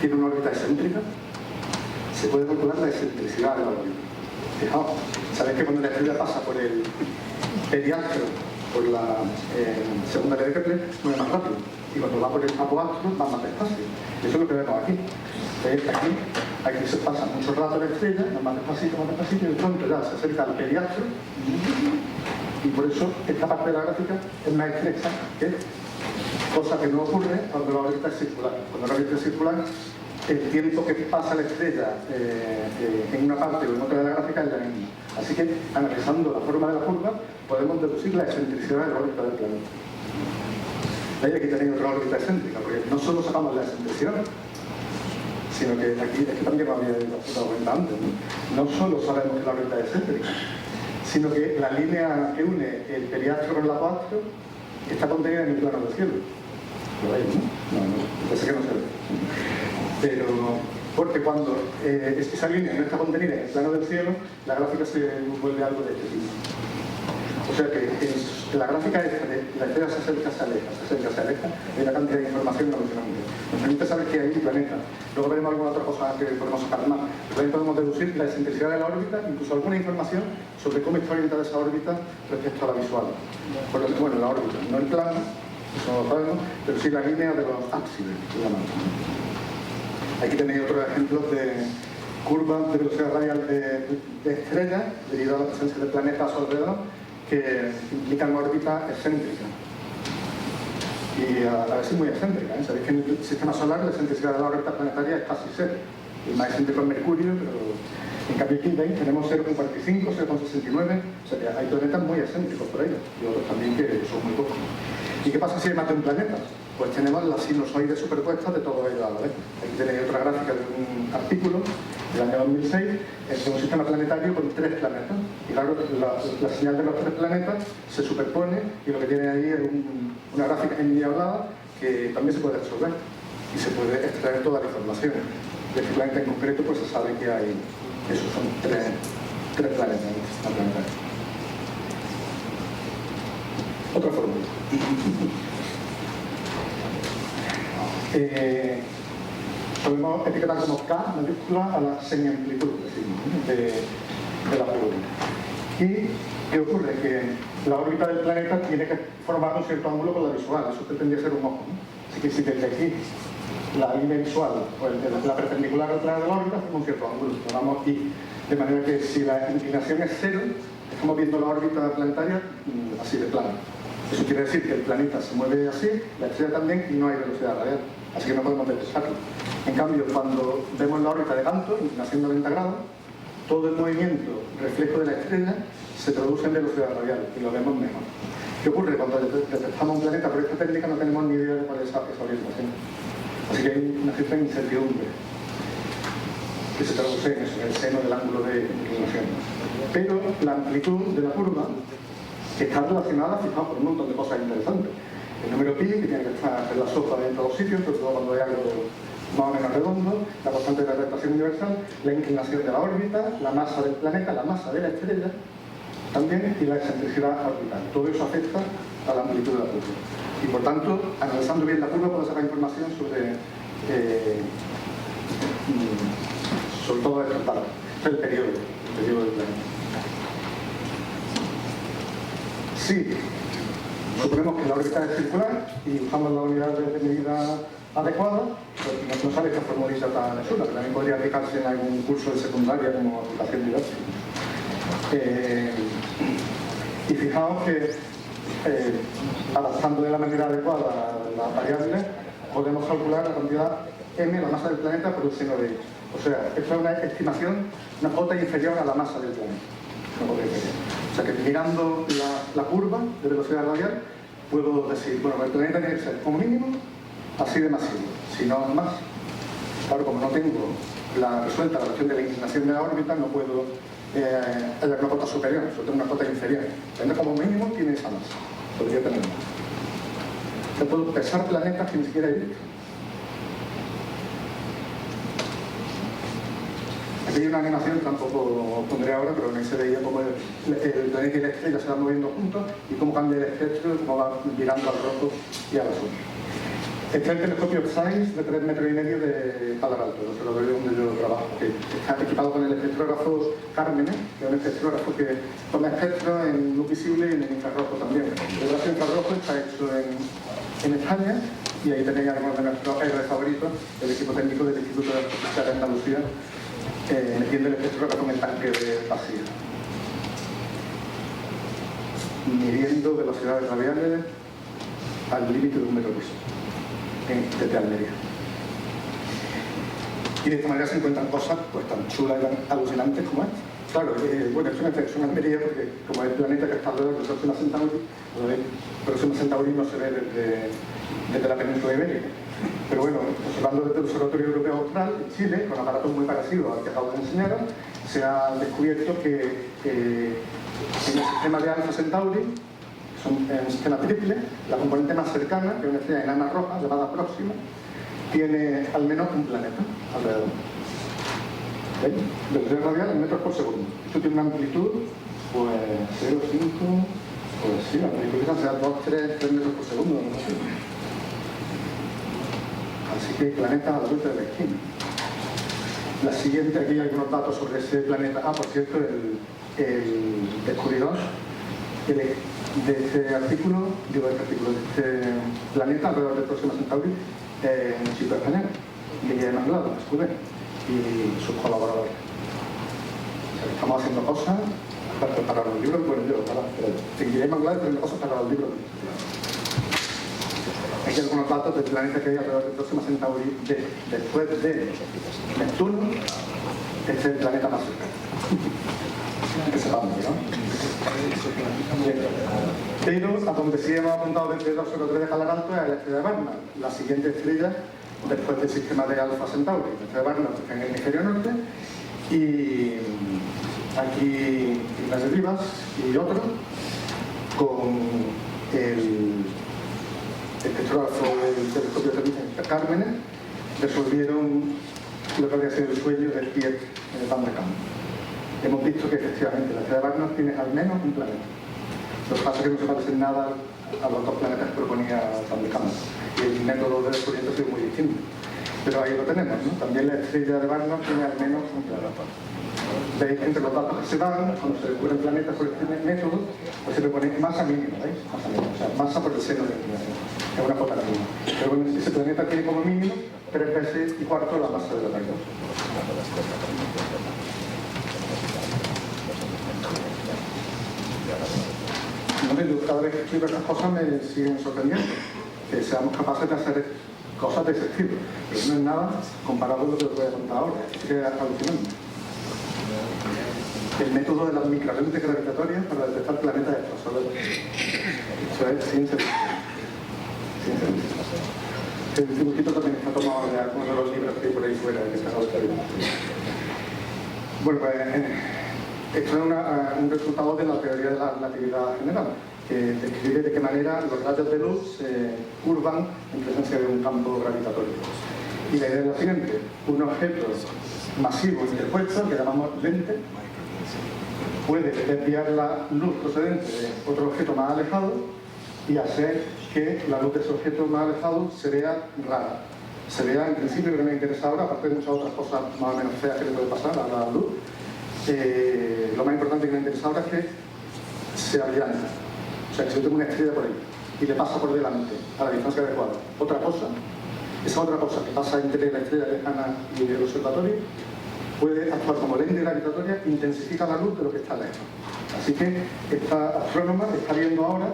tiene una órbita excéntrica. Se puede calcular la excentricidad de la órbita. Fijaos, sabéis que cuando la estrella pasa por el periastro, por la segunda ley de Kepler, mueve más rápido. Y cuando va por el apoastro, va más despacio. Eso es lo que vemos aquí. Aquí se pasa mucho rato la estrella, más despacito, y de pronto ya se acerca al periastro. Y por eso esta parte de la gráfica es más estrecha, cosa que no ocurre cuando la órbita es circular. Cuando la órbita es circular, el tiempo que pasa la estrella en una parte o en otra de la gráfica es la misma. Así que, analizando la forma de la curva, podemos deducir la excentricidad de la órbita del planeta. De ahí aquí tenéis otra órbita excéntrica, porque no solo sacamos la excentricidad, sino que aquí es que también me había dado cuenta antes, ¿no? No solo sabemos que la órbita es excéntrica, sino que la línea que une el periastro con el apoastro está contenida en el plano del cielo. ¿Lo veis, no? No, pensé que no se ve. Pero, porque cuando esa línea no está contenida en el plano del cielo, la gráfica se vuelve algo de este tipo. O sea que la gráfica esta de la estrella se acerca, se aleja, hay una cantidad de información alucinante. Nos permite saber que hay un planeta. Luego veremos alguna otra cosa que podemos sacar más. También podemos deducir la excentricidad de la órbita, incluso alguna información sobre cómo está orientada esa órbita respecto a la visual. Bueno, la órbita, no el plano, eso no lo sabemos, pero sí la línea de los ábsides, que llaman. Aquí tenéis otros ejemplos de curvas de velocidad radial de estrellas debido a la presencia del planeta a su alrededor, que implican órbita excéntrica. Y a veces muy excéntrica, ¿eh? Sabéis que en el sistema solar la excentricidad de la órbita planetaria es casi cero. El más excéntrico es Mercurio, pero en cambio aquí ¿veis? Tenemos 0,45, 0,69, o sea que hay planetas muy excéntricos por ahí, y otros también que son muy pocos. ¿Y qué pasa si hay más de un planeta? Pues tenemos las sinusoides superpuestas de todos ellos a la vez. Aquí tenéis otra gráfica de un artículo del año 2006, es un sistema planetario con 3 planetas. Y claro, la señal de los 3 planetas se superpone y lo que tiene ahí es una gráfica endiablada que también se puede resolver y se puede extraer toda la información. De este planeta en concreto pues se sabe que hay, esos son 3 planetas en el sistema planetario. Otra fórmula. Podemos etiquetar como K mayúscula a la semiamplitud de la figura. ¿Y qué ocurre? Que la órbita del planeta tiene que formar un cierto ángulo con la visual, eso tendría que ser un ojo, ¿no? Así que si desde aquí la línea visual o la perpendicular al plano de la órbita forma un cierto ángulo, lo vamos aquí, de manera que si la inclinación es 0, estamos viendo la órbita planetaria así de plano. Eso quiere decir que el planeta se mueve así, la estrella también, y no hay velocidad radial, así que no podemos detectarlo. En cambio, cuando vemos la órbita de Cantor, inclinación 90 grados, todo el movimiento reflejo de la estrella se traduce en velocidad radial y lo vemos mejor. ¿Qué ocurre? Cuando detectamos un planeta por esta técnica no tenemos ni idea de cuál es esa orientación. Así que hay una cierta incertidumbre que se traduce en eso, en el seno del ángulo de inclinación. Pero la amplitud de la curva está relacionada, fijaos, por un montón de cosas interesantes. El número pi, que tiene que estar en la sopa en todos sitios, sobre todo cuando hay algo más o menos redondo, la constante de la rotación universal, la inclinación de la órbita, la masa del planeta, la masa de la estrella, también, y la excentricidad orbital. Todo eso afecta a la amplitud de la curva. Y por tanto, analizando bien la curva, podemos sacar información sobre todo estos datos. Este es el periodo del planeta. Sí, suponemos que la órbita es circular y usamos la unidad de medida adecuada, pues no sale esta formulita tan chula, que también podría aplicarse en algún curso de secundaria como aplicación didáctica. Y fijaos que adaptando de la manera adecuada las variables, podemos calcular la cantidad m, la masa del planeta, por el seno de ellos. O sea, esta es una estimación, una cota inferior a la masa del planeta. O sea que mirando la curva de velocidad radial, puedo decir, bueno, el planeta tiene que ser como mínimo así de masivo, si no más. Claro, como no tengo resuelta la cuestión de la inclinación de la órbita, no puedo hallar una cota superior, solo tengo una cota inferior. El como mínimo tiene esa masa, podría tener más. Yo puedo pesar planetas que ni siquiera he visto. Aquí hay una animación, tampoco pondré ahora, pero en ahí se veía cómo el planeta y la estrella se van moviendo juntos y cómo cambia el espectro, cómo va virando al rojo y al azul. Este es el telescopio Zeiss de 3,5 metros de Palo Alto, se lo doy donde yo trabajo, que está equipado con el espectrógrafo Carmen, que es un espectrógrafo que toma espectro en luz visible y en infrarrojo también. El brazo infrarrojo está hecho en España y ahí tenéis algunos de nuestros héroes favoritos, el equipo técnico del Instituto de Astrofísica de Andalucía, metiendo el espectrógrafo en el tanque de vacío, midiendo velocidades radiales al límite de 1 metro piso. Desde Almería. Y de esta manera se encuentran cosas pues tan chulas y tan alucinantes como esta. Claro, bueno, es una excepción en Almería porque como el planeta que está alrededor del Próxima Centauri, el Próxima Centauri no se ve desde la península ibérica. Pero bueno, observando desde el Observatorio Europeo Austral, en Chile, con aparatos muy parecidos al que acabo de enseñar, se ha descubierto que en el sistema de Alfa Centauri, que es un sistema triple, la componente más cercana, que es una estrella enana roja llamada Próxima, tiene al menos un planeta alrededor. ¿Veis? Velocidad radial en metros por segundo. Esto tiene una amplitud, pues 0,5, pues sí, la amplitud quizás sea 2, 3 metros por segundo, no sé. Así que planeta a la vuelta de la esquina. La siguiente, aquí hay algunos datos sobre ese planeta. Ah, por cierto, el descubridor de este artículo, de este planeta alrededor del Próximo Centauri, un chico español, Guillermo Anglado, Escudero, y sus colaboradores. O sea, estamos haciendo cosas para los libros, bueno, yo, Guillermo Anglado haciendo cosas para los libros. Aquí hay algunos datos del planeta que hay alrededor del Próximo Centauri después de Neptuno. Este es el planeta más cercano. Que sepamos, ¿no? Pero a donde sí hemos apuntado desde el observatorio de Calar Alto es a la estrella de Barnard, la siguiente estrella después del sistema de Alfa Centauri. La estrella de Barnard está en el hemisferio norte y aquí Ignacio Rivas y otros con el espectrógrafo del telescopio de Cármenes resolvieron lo que habría sido el sueño del Piet Van de Kamp. Hemos visto que efectivamente la estrella de Barnard tiene al menos un planeta. Lo que pasa es que no se parecen nada a los dos planetas que proponía Van de Kamp. Y el método de descubrimiento ha sido muy distinto. Pero ahí lo tenemos, ¿no? También la estrella de Barnard tiene al menos un planeta. Veis que entre los datos que se dan, cuando se descubren planetas por este método, pues se le pone masa mínima, ¿veis? Masa mínima, o sea, masa por el seno del planeta. Es una fotografía. Pero bueno, ese planeta tiene como mínimo 3 veces y cuarto la masa de la Tierra. Cada vez que escribo estas cosas me siguen sorprendiendo, que seamos capaces de hacer cosas de ese estilo, pero no es nada comparado con lo que os voy a contar ahora, es que es alucinante. El método de las microlentes gravitatorias para detectar planetas extrasolares. Eso es ciencia ficción. El dibujito también está tomado de algunos de los libros que hay por ahí fuera que está en la. Bueno, pues esto es un resultado de la teoría de la relatividad general, que describe de qué manera los rayos de luz se curvan en presencia de un campo gravitatorio. Y la idea es la siguiente: un objeto masivo interpuesto, que llamamos lente, puede desviar la luz procedente de otro objeto más alejado y hacer que la luz de ese objeto más alejado se vea rara. Se vea, en principio, que me interesa ahora, aparte de muchas otras cosas más o menos feas que le puede pasar a la luz, lo más importante que me interesa ahora es que se abrillanta. O sea, que si yo tengo una estrella por ahí y le pasa por delante a la distancia adecuada otra cosa, esa otra cosa que pasa entre la estrella lejana y el observatorio puede actuar como lente gravitatoria, intensifica la luz de lo que está lejos. Así que esta astrónoma está viendo ahora,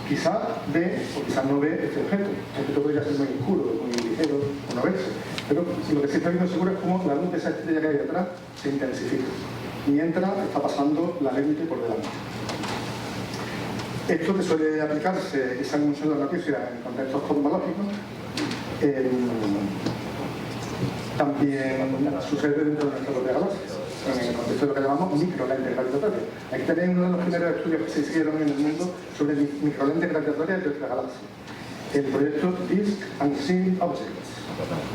quizá ve o quizás no ve este objeto. Este objeto podría ser muy oscuro, muy ligero, o no verse. Pero lo que sí está viendo seguro es cómo la luz de esa estrella que hay detrás se intensifica. Mientras está pasando la lente por delante. Esto que suele aplicarse, esa emisión de la noticia en contextos cosmológicos, también sucede dentro de nuestra propia galaxia, en el contexto de lo que llamamos microlentes gravitatorias. Aquí tenéis uno de los primeros estudios que se hicieron en el mundo sobre microlentes gravitatorias de nuestra galaxia. El proyecto Disk and Seeing Objects,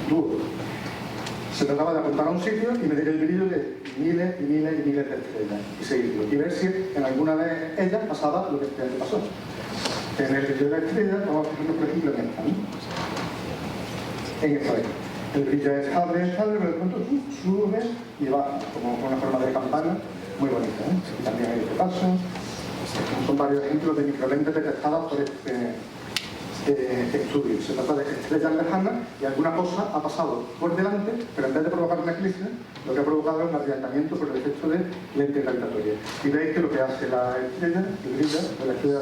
DUO. Se trataba de apuntar a un sitio y medir el brillo de miles y miles y miles de estrellas y seguirlo, y ver si en alguna de ellas pasaba lo que pasó. En el brillo de la estrella, vamos a fijarnos por ejemplo en esta, ¿no? En esta vez. El brillo es estable, pero de pronto sube y baja, como una forma de campana muy bonita, ¿eh? Y también hay este paso. Son varios ejemplos de microlentes detectadas por este estudio. Se trata de estrellas lejanas y alguna cosa ha pasado por delante, pero en vez de provocar una eclipse, lo que ha provocado es un abrillantamiento por el efecto de lente gravitatoria. Y veis que lo que hace la estrella, el brillo de la estrella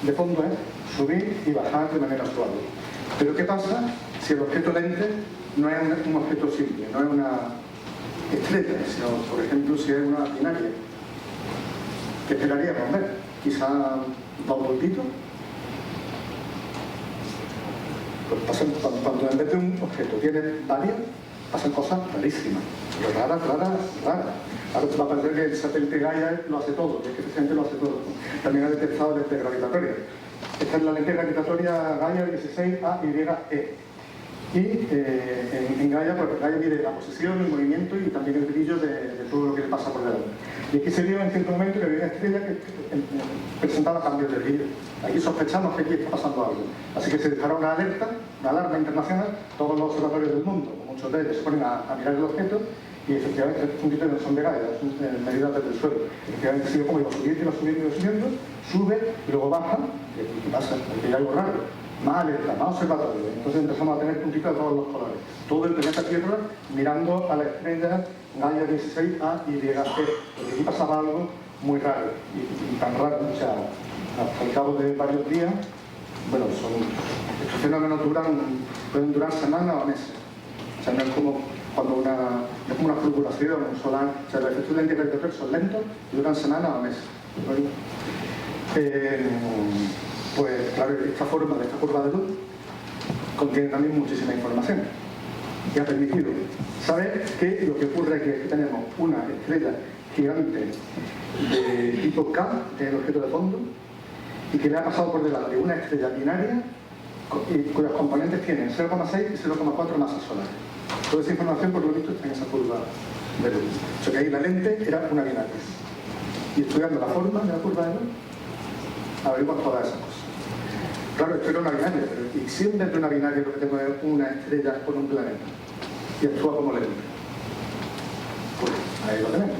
de fondo, es subir y bajar de manera suave. Pero ¿qué pasa si el objeto lente no es un objeto simple, no es una estrella, sino, por ejemplo, si es una binaria? ¿Qué esperaríamos ver? Quizá dos bultitos. Pues pasan, cuando en vez de un objeto tiene varios, pasan cosas rarísimas, pero raras. Ahora te va a parecer que el satélite Gaia lo hace todo, que es que precisamente lo hace todo. También ha detectado lente gravitatoria. Esta es la lente gravitatoria Gaia 16AYE. Y en Gaia, pues Gaia mide la posición, el movimiento y también el brillo de todo lo que le pasa por delante. Y aquí se vio en cierto momento que había una estrella que presentaba cambios de brillo. Aquí sospechamos que aquí está pasando algo. Así que se disparó una alerta, una alarma internacional, todos los observatorios del mundo, muchos de ellos se ponen a mirar el objeto y efectivamente estos puntitos no son de Gaia, son medidas desde el suelo. Efectivamente sigue como iba subiendo, sube y luego baja. ¿Qué pasa? Porque hay algo raro. Más alerta, más observatorio. Entonces empezamos a tener puntitos de todos los colores. Todo el planeta Tierra mirando a la estrella Gaia 16AYE, porque aquí pasaba algo muy raro y tan raro. O sea, al cabo de varios días, bueno, estos fenómenos pueden durar semanas o meses. O sea, no es como cuando es como una fulguración solar. O sea, los efectos de gravitatorios son lentos y duran semanas o meses. Pues claro, esta curva de luz contiene también muchísima información y ha permitido saber que lo que ocurre es que tenemos una estrella gigante de tipo K, que es el objeto de fondo, y que le ha pasado por delante una estrella binaria cuyos componentes tienen 0,6 y 0,4 masas solares. Toda esa información, por lo visto, está en esa curva de luz. O sea que ahí la lente era una binaria. Y estudiando la forma de la curva de luz, abrimos todas esas cosas. Claro, esto era una binaria, pero ¿y si en vez de una binaria lo que tengo es una estrella con un planeta? Y actúa como lente. Pues ahí lo tenemos.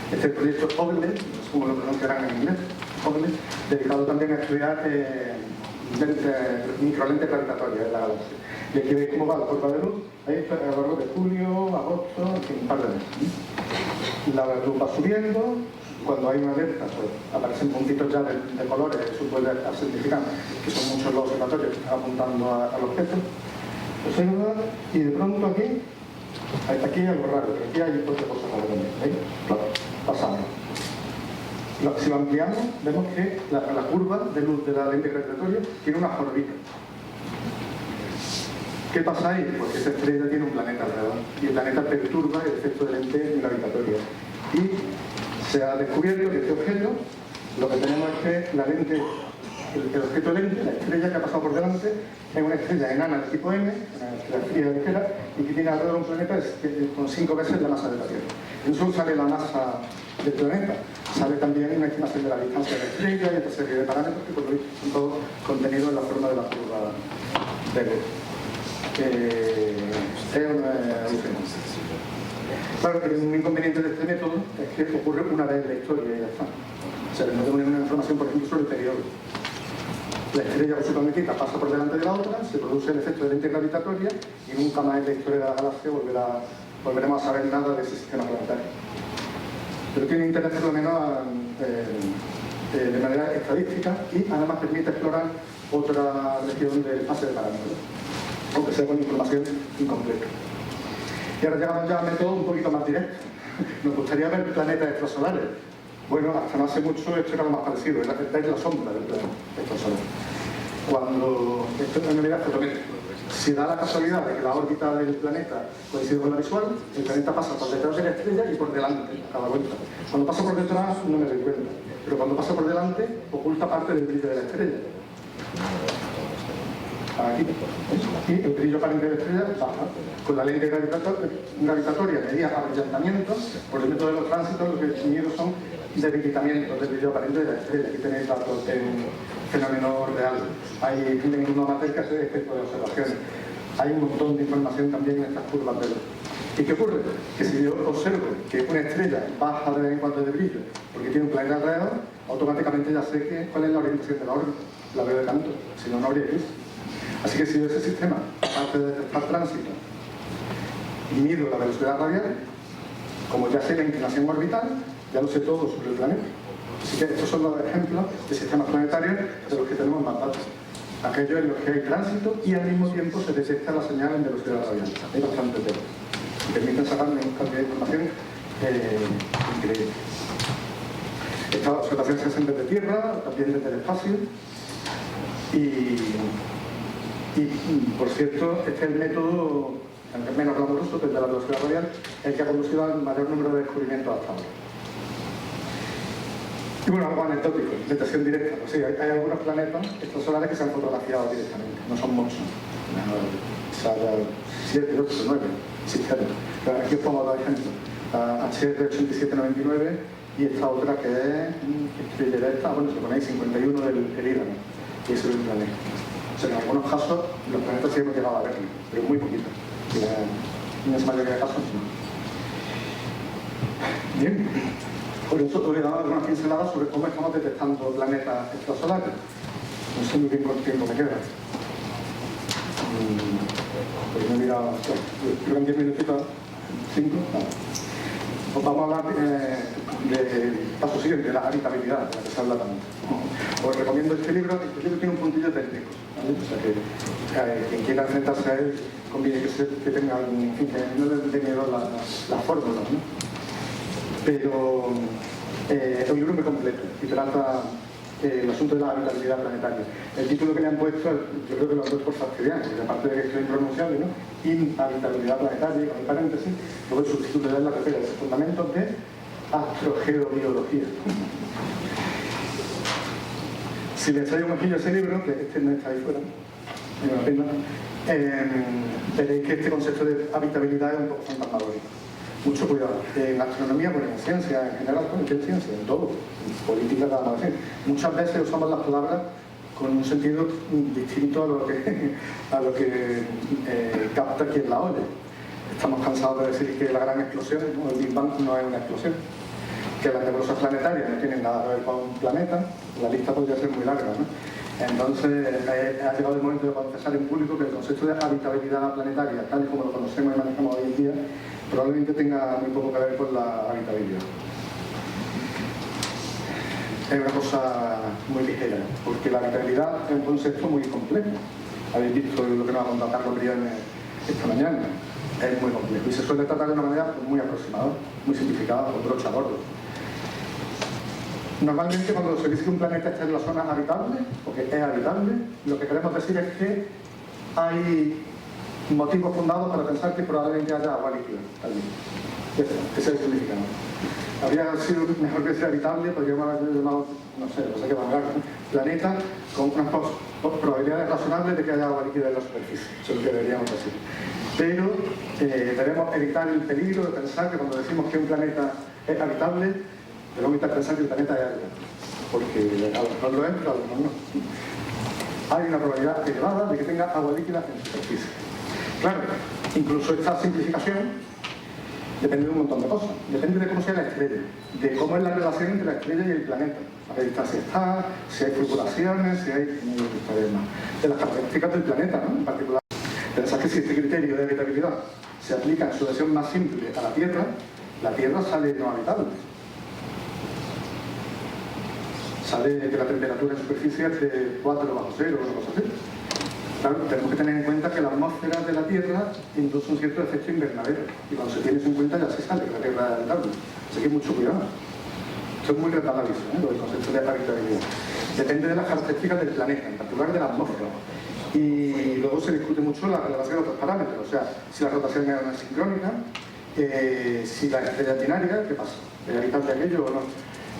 Este es el proyecto OVLE, no sé cómo lo pronunciarán en inglés, OVLE, dedicado también a estudiar microlentes gravitatorias de la galaxia. Y aquí veis cómo va la curva de luz. Ahí está a lo largo de julio, agosto, en fin, un par de meses. La luz va subiendo. Cuando hay una alerta, pues aparecen puntitos ya de colores, eso puede significar que son muchos los observatorios que están apuntando al objeto. Y de pronto aquí hay algo raro, pero aquí hay otra cosa rara también. ¿Veis? Claro, pasamos. Si lo ampliamos, vemos que la curva de luz de la lente gravitatoria tiene una jorbita. ¿Qué pasa ahí? Porque esta estrella tiene un planeta alrededor y el planeta perturba el efecto de lente gravitatoria. Y se ha descubierto que este objeto, lo que tenemos es que la lente, el objeto lente, la estrella que ha pasado por delante, es una estrella enana de tipo M, una estrella fría ligera, y que tiene alrededor un planeta con 5 veces la masa de la Tierra. En eso sale la masa del planeta, sale también una estimación de la distancia de la estrella y otra serie de parámetros que por lo visto son todos contenidos en la forma de la curva de luz. Es una alucinación. Claro, pero un inconveniente de este método es que ocurre una vez en la historia y ya está. O sea, no tenemos ninguna información, por ejemplo, sobre el periodo. La estrella por su planetica pasa por delante de la otra, se produce el efecto de lente gravitatoria y nunca más en la historia de la galaxia volveremos a saber nada de ese sistema planetario. Pero tiene interés por lo menos de manera estadística y además permite explorar otra región del fase de parámetros, aunque sea con información incompleta. Y ahora llegamos ya a un método un poquito más directo. Nos gustaría ver planetas extrasolares. Bueno, hasta no hace mucho esto era lo más parecido, era ver la sombra del planeta extrasolar. Cuando esto es una medida fotométrica, si da la casualidad de que la órbita del planeta coincide con la visual, el planeta pasa por detrás de la estrella y por delante a cada vuelta. Cuando pasa por detrás no me doy cuenta, pero cuando pasa por delante oculta parte del brillo de la estrella. Aquí, y el brillo aparente de la estrella baja. Con la lente gravitatoria medía abrillantamiento, por el método de los tránsitos lo que mido son debilitamientos del brillo aparente de la estrella. Aquí tenéis datos de un fenómeno real. Hay ninguna materia que hace este tipo de observaciones. Hay un montón de información también en estas curvas de luz. ¿Y qué ocurre? Que si yo observo que una estrella baja de vez en cuando de brillo porque tiene un planeta alrededor, automáticamente ya sé cuál es la orientación de la órbita. La veo de canto, si no, no habría visto. Así que si yo ese sistema, aparte de detectar tránsito, y mido la velocidad radial, como ya sé la inclinación orbital, ya lo sé todo sobre el planeta. Así que estos son los ejemplos de sistemas planetarios de los que tenemos más datos. aquellos en los que hay tránsito y al mismo tiempo se detecta la señal en velocidad radial. Hay bastante tema. Y permiten sacarme un cambio de información increíble. Esta observación se hace desde tierra, también desde el espacio. Y por cierto, este es el método, aunque menos glamoroso, desde la velocidad radial, el que ha conducido al mayor número de descubrimientos hasta ahora. Y bueno, algo anecdótico, detección directa. O sea, hay algunos planetas extrasolares que se han fotografiado directamente, no son muchos. O sea, 7, 8, 9 sistemas. Aquí os pongo dos ejemplos. HR8799 y esta otra que es estrella esta, bueno, si ponéis 51 del Hídano, que es el planeta. O sea, en algunos casos los planetas sí hemos llegado a verlo, pero muy poquito. En esa mayoría de casos no. Bien. Por eso os he dado algunas pinceladas sobre cómo estamos detectando planetas extrasolares. No sé muy bien cuánto tiempo me queda. Pues me he mirado, creo que en 10 minutitos, 5. Pues vamos a hablar del paso siguiente, de la habitabilidad, de la que se habla tanto. Os recomiendo este libro tiene un puntillo técnico, ¿vale? O sea que quien quiera enfrentarse a él conviene que tenga algún, en fin, que no le dé miedo las fórmulas, ¿no? Pero es un libro muy completo y trata el asunto de la habitabilidad planetaria. El título que le han puesto, yo creo que lo han puesto por fastidiar, porque aparte de que es impronunciable, ¿no? Inhabitabilidad planetaria, con el paréntesis, luego el subtítulo es la refiere a fundamentos de astrogeobiología. Si le echáis un ojillo a ese libro, que este no está ahí fuera, me da pena, veréis que este concepto de habitabilidad es un poco fantasmagórico. Mucho cuidado. En astronomía, bueno, en ciencia en general, ¿en qué ciencia? En todo. En política, cada vez. Muchas veces usamos las palabras con un sentido distinto a lo que capta quien la oye. Estamos cansados de decir que la gran explosión, ¿no? El Big Bang no es una explosión. Que las nebulosas planetarias no tienen nada que ver con un planeta. La lista podría ser muy larga, ¿no? Entonces, ha llegado el momento de confesar en público que el concepto de habitabilidad planetaria, tal y como lo conocemos y manejamos hoy en día, probablemente tenga muy poco que ver con la habitabilidad. Es una cosa muy ligera, porque la habitabilidad es un concepto muy complejo. Habéis visto lo que nos ha contado Carlos Briones esta mañana. Es muy complejo y se suele tratar de una manera muy aproximada, muy simplificada, con brocha gordo. Normalmente cuando se dice que un planeta está en la zona habitable, o que es habitable, lo que queremos decir es que hay motivos fundados para pensar que probablemente haya agua líquida allí. Ese es el significado. Habría sido mejor que sea habitable, podríamos haber llamado, no sé, no sé qué valor, planeta con unas probabilidades razonables de que haya agua líquida en la superficie. Eso es lo que deberíamos decir. Pero debemos evitar el peligro de pensar que cuando decimos que un planeta es habitable, debemos evitar pensar que el planeta es habitable. Porque a lo mejor lo es, pero a lo mejor no. Hay una probabilidad elevada de que tenga agua líquida en superficie. Claro, incluso esta simplificación depende de un montón de cosas. Depende de cómo sea la estrella, de cómo es la relación entre la estrella y el planeta. A qué distancia está, si hay fluctuaciones, si hay... de las características del planeta, ¿no? En particular. Pensad que si este criterio de habitabilidad se aplica en su versión más simple a la Tierra sale no habitable. Sale que la temperatura en superficie es de 4 bajo cero o una cosa así. Claro, tenemos que tener en cuenta que la atmósfera de la Tierra induce un cierto efecto invernadero y cuando se tiene eso en cuenta ya se sabe que la Tierra es habitable. Así que mucho cuidado. Esto es muy resbaladizo, ¿eh? Lo del concepto de habitabilidad. Depende de las características del planeta, en particular de la atmósfera. Y luego se discute mucho la relación de otros parámetros, o sea, si la rotación es sincrónica, si la estrella es binaria, ¿qué pasa? ¿Es habitable aquello o no?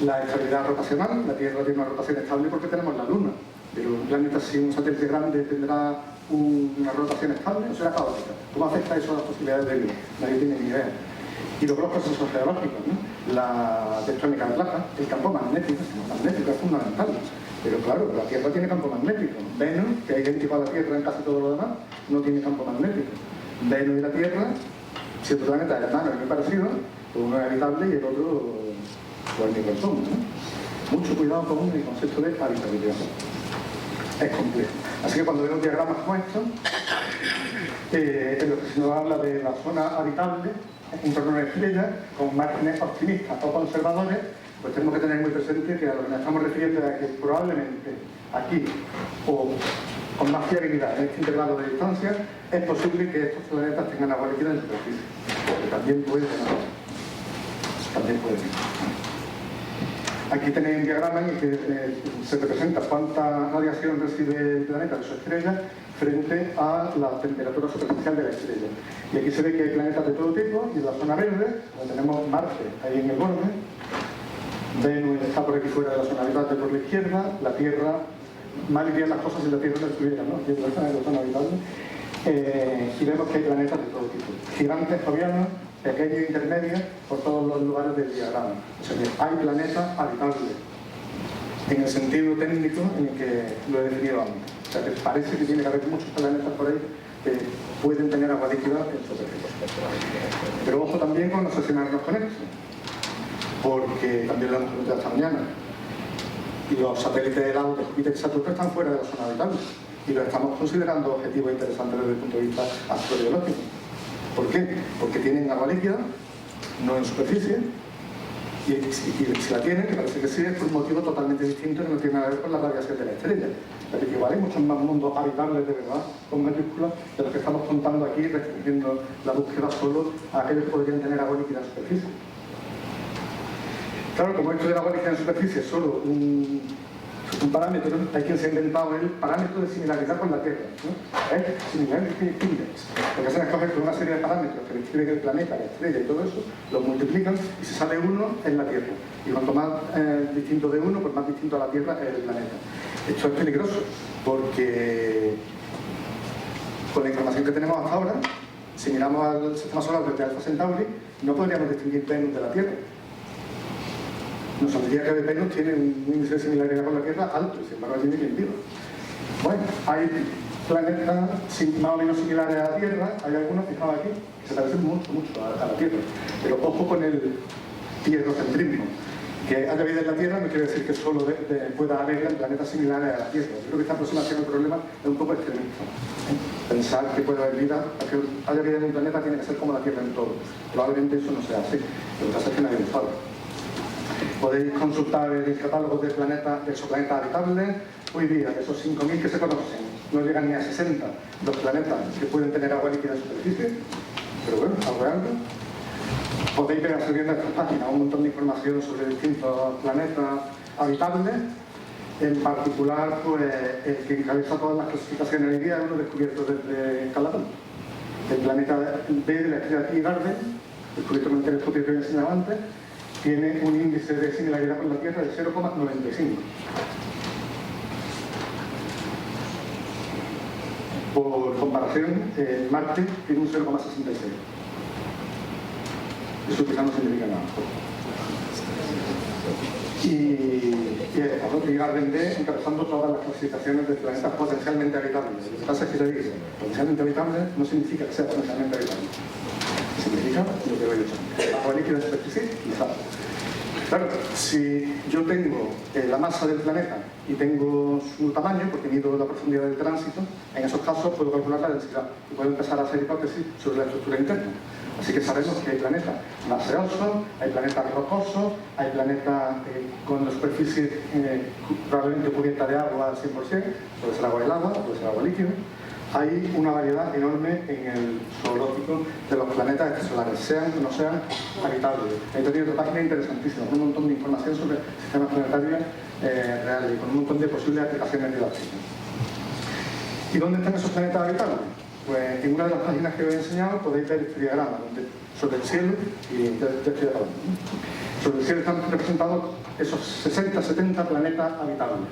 La estabilidad rotacional, la Tierra tiene una rotación estable porque tenemos la Luna. Pero un planeta sin un satélite grande tendrá una rotación estable o será caótica. ¿Cómo afecta eso a las posibilidades de vida? Nadie tiene ni idea. Y luego los procesos geológicos, ¿no? La tectónica de placas, el campo magnético es fundamental. Pero claro, la Tierra tiene campo magnético. Venus, que es idéntico a la Tierra en casi todo lo demás, no tiene campo magnético. Venus y la Tierra, si otro planeta es hermano y muy parecido, pues uno es habitable y el otro pues ni persona, ¿no? Mucho cuidado con el concepto de habitabilidad. Es complejo. Así que cuando vemos diagramas como estos, en los que se nos habla de la zona habitable en torno a una estrella, con márgenes optimistas o conservadores, pues tenemos que tener muy presente que a lo que nos estamos refiriendo es que probablemente aquí, o con más fiabilidad en este intervalo de distancia, es posible que estos planetas tengan agua líquida en superficie. Porque también puede tener. También puede tener. Aquí tenéis un diagrama en el que se representa cuánta radiación recibe el planeta de su estrella frente a la temperatura superficial de la estrella. Y aquí se ve que hay planetas de todo tipo, y en la zona verde, donde tenemos Marte ahí en el borde, Venus está por aquí fuera de la zona habitable por la izquierda, la Tierra, mal irían las cosas si la Tierra no estuviera, ¿no? Aquí en la zona habitable. Y vemos que hay planetas de todo tipo. Gigantes, jovianos, pequeños e intermedios, por todos los lugares del diagrama. O sea que hay planetas habitables, en el sentido técnico en el que lo he definido antes. O sea que parece que tiene que haber muchos planetas por ahí que pueden tener agua líquida en superficie. Pero ojo también con obsesionarnos con esto, porque también lo hemos comentado esta mañana. Y los satélites helados de Júpiter y Saturno están fuera de la zona habitable y lo estamos considerando objetivos interesantes desde el punto de vista astrobiológico. ¿Por qué? Porque tienen agua líquida, no en superficie, y si la tienen, que parece que sí, es por un motivo totalmente distinto que no tiene nada que ver con la radiación de la estrella. Pero que igual hay muchos más mundos habitables de verdad, con mayúsculas, de los que estamos contando aquí, restringiendo la búsqueda solo a aquellos que podrían tener agua líquida en superficie. Claro, como esto del agua líquida en superficie es solo un parámetro, hay quien se ha inventado el parámetro de similaridad con la Tierra, ¿no? Es Similarity Index. Lo que hacen es coger una serie de parámetros que describen el planeta, la estrella y todo eso, los multiplican y si sale uno es la Tierra. Y cuanto más distinto de uno, pues más distinto a la Tierra es el planeta. Esto es peligroso porque con la información que tenemos hasta ahora, si miramos al sistema solar desde Alpha Centauri, no podríamos distinguir Venus de la Tierra. Nos saldría que Venus tiene un índice de similaridad con la Tierra alto, y sin embargo allí ni quien viva. Bueno, hay planetas más o menos similares a la Tierra, hay algunos, fijaos aquí, que se parecen mucho a la Tierra. Pero ojo con el tierrocentrismo. Que haya vida en la Tierra no quiere decir que solo pueda haber planetas similares a la Tierra. Yo creo que esta aproximación al problema es un poco extremista. Pensar que puede haber vida, para que haya vida en un planeta tiene que ser como la Tierra en todo. Probablemente eso no sea así, lo que pasa es que nadie lo sabe. Podéis consultar el catálogo de exoplanetas habitables. Hoy día, de esos 5.000 que se conocen, no llegan ni a 60 los planetas que pueden tener agua líquida en superficie. Pero bueno, algo es algo. Podéis ver subiendo a estas páginas un montón de información sobre distintos planetas habitables. En particular, pues, el que encabeza todas las clasificaciones hoy día es uno descubierto desde Caladón. El planeta B de la estrella T Garden, descubierto con el telescopio que he enseñado antes, tiene un índice de similaridad con la Tierra de 0,95. Por comparación, Marte tiene un 0,66. Eso quizás no significa nada. Y Garden D encabezando todas las clasificaciones de planetas potencialmente habitables. Lo que pasa es que se dice potencialmente habitable no significa que sea potencialmente habitable. Significa lo que he dicho. Agua líquida en superficie, quizás. Claro, si yo tengo la masa del planeta y tengo su tamaño, porque mido la profundidad del tránsito, en esos casos puedo calcular la densidad y puedo empezar a hacer hipótesis sobre la estructura interna. Así que sabemos que hay planetas gaseosos, hay planetas rocosos, hay planetas con la superficie probablemente cubierta de agua al 100%, puede ser agua helada, puede ser agua líquida. Hay una variedad enorme en el zoológico de los planetas extrasolares, sean o no sean habitables. Hay también otra página interesantísima, con un montón de información sobre sistemas planetarios reales y con un montón de posibles aplicaciones didácticas. ¿Y dónde están esos planetas habitables? Pues en una de las páginas que os he enseñado podéis ver este diagrama sobre el cielo y estoy hablando. Sobre el cielo están representados esos 60-70 planetas habitables.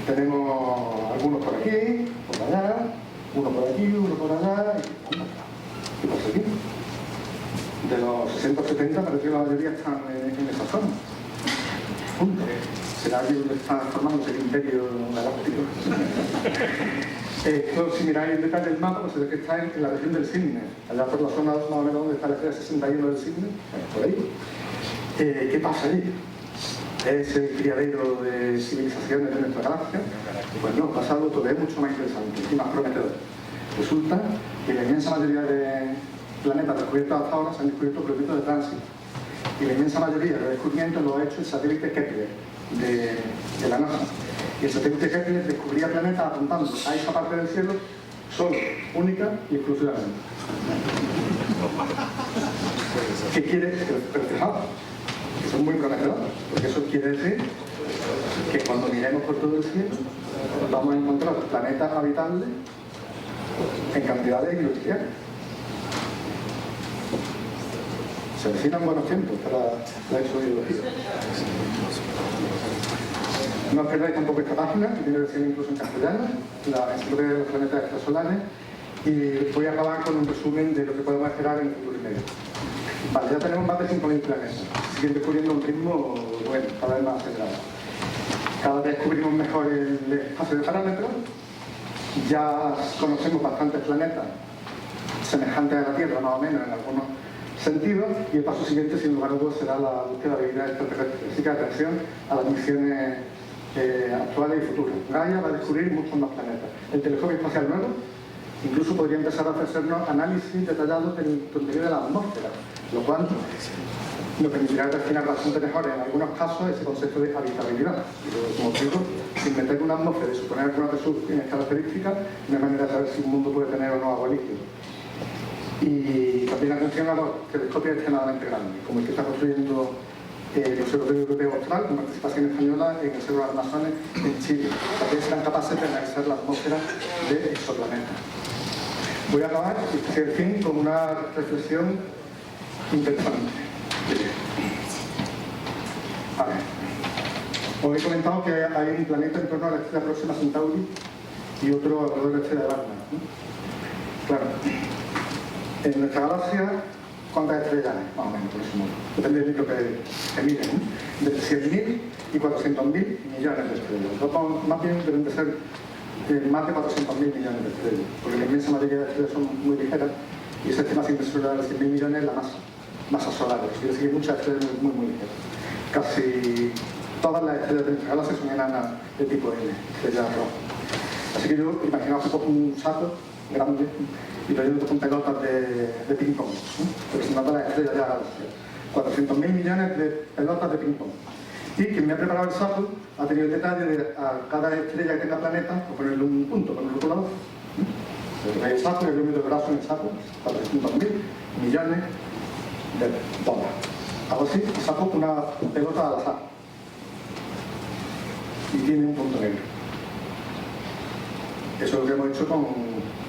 Tenemos algunos por aquí, por allá, uno por aquí, uno por allá. ¿Qué pasa aquí? De los 60 o 70 parece que la mayoría están en esa zona. Punto. ¿Será aquí donde está formándose el imperio galáctico? Esto, si miráis en detalle el mapa, pues se ve que está en la región del Cisne, allá por la zona más o menos donde está la estrella 61 del Cisne, por ahí. ¿Qué pasa allí? ¿Es el criadero de civilizaciones de nuestra galaxia? Pues no, pasa algo todavía mucho más interesante y más prometedor. Resulta que la inmensa mayoría de planetas descubiertos hasta ahora se han descubierto por efecto de tránsito. Y la inmensa mayoría de descubrimientos lo ha hecho el satélite Kepler de la NASA. Y el satélite Kepler descubría planetas apuntando a esa parte del cielo solo, única y exclusivamente. ¿Qué quiere? Pero fijaos, que son muy prometedores, porque eso quiere decir que cuando miremos por todo el cielo vamos a encontrar planetas habitables en cantidades industriales. Se avecinan buenos tiempos para la exobiología. No os perdáis tampoco esta página, que tiene versión incluso en castellano, la enciclopedia de los planetas extrasolares, y voy a acabar con un resumen de lo que podemos esperar en el futuro inmediato. Vale, ya tenemos más de 5.000 planetas, siguen descubriendo un ritmo, bueno, cada vez más acelerado. Cada vez descubrimos mejor el espacio de parámetros, ya conocemos bastantes planetas semejantes a la Tierra, más o menos, en algunos sentidos, y el paso siguiente, sin lugar a dudas, será la búsqueda de vida extraterrestre. Así que atención a las misiones actuales y futuras. Gaia va a descubrir muchos más planetas. El telescopio espacial nuevo incluso podría empezar a ofrecernos análisis detallados del contenido de la atmósfera, lo cual nos permitirá refinar bastante mejor en algunos casos ese concepto de habitabilidad. Pero, como os digo, sin meter una atmósfera y suponer algunas de sus características, no hay manera de saber si un mundo puede tener o no agua líquida. Y también atención a los telescopios extremadamente grandes, como el que está construyendo el Observatorio Europeo Austral, con participación española en el Cerro Armazones en Chile. También serán capaces de analizar la atmósfera de exoplanetas. Voy a acabar, en fin, con una reflexión interesante. A ver. Os he comentado que hay un planeta en torno a la estrella próxima Centauri y otro alrededor de la estrella de Barnard, ¿no? Claro. En nuestra galaxia, ¿cuántas estrellas hay? Más o menos, por ese modo. Depende del libro que miren, ¿no? De 100.000 y 400.000 millones de estrellas. Más bien deben de ser más de 400.000 millones de estrellas, porque la inmensa mayoría de estrellas son muy ligeras y ese estima siempre suele dar 100.000 millones la masa solar. Quiere decir que muchas estrellas muy ligeras. Casi todas las estrellas de nuestra galaxia son enanas de tipo N, estrellas rojas. Así que yo, imaginaos un saco grande y lo lleno con pelotas de ping-pong, representando las estrellas de la galaxia. 400.000 millones de pelotas de ping-pong. Y quien me ha preparado el saco ha tenido el detalle de a cada estrella que tenga planeta, o ponerle un punto con el rotulador. El saco, yo meto el brazo en el saco, 400.000 millones de dólares. Hago así y saco una pelota al azar. Y tiene un punto negro. Eso es lo que hemos hecho con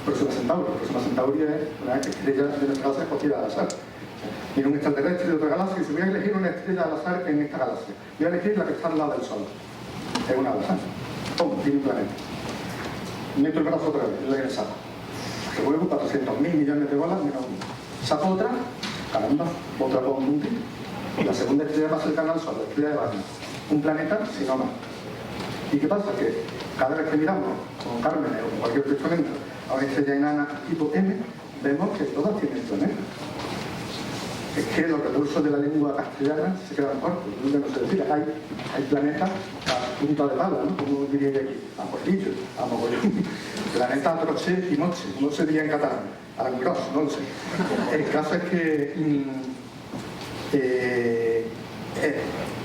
Próxima Centauri. Próxima Centauri es una estrella de nuestra galaxia escogida al azar. Viene un extraterrestre de otra galaxia y si voy a elegir una estrella al azar en esta galaxia, voy a elegir la que está al lado del Sol. Es una al azar. ¡Pum! Tiene un planeta. Meto el brazo otra vez, le saco. Revuelvo 400.000 millones de bolas menos uno. Saco otra, caramba, otra con un puntito. La segunda estrella más cercana al Sol, la estrella de Barnard. Un planeta sin más. ¿Y qué pasa? Que cada vez que miramos con Carmen o con cualquier otro instrumento a una estrella enana tipo M, vemos que todas tienen planetas. Es que los recursos de la lengua castellana se quedan cortos, nunca no se decía. Hay planetas a punta de bala, ¿no? Como diría yo aquí, a porrillo, a mogollón. Planeta a troche y noche, no se diría en catalán, a gros, no lo sé. El caso es que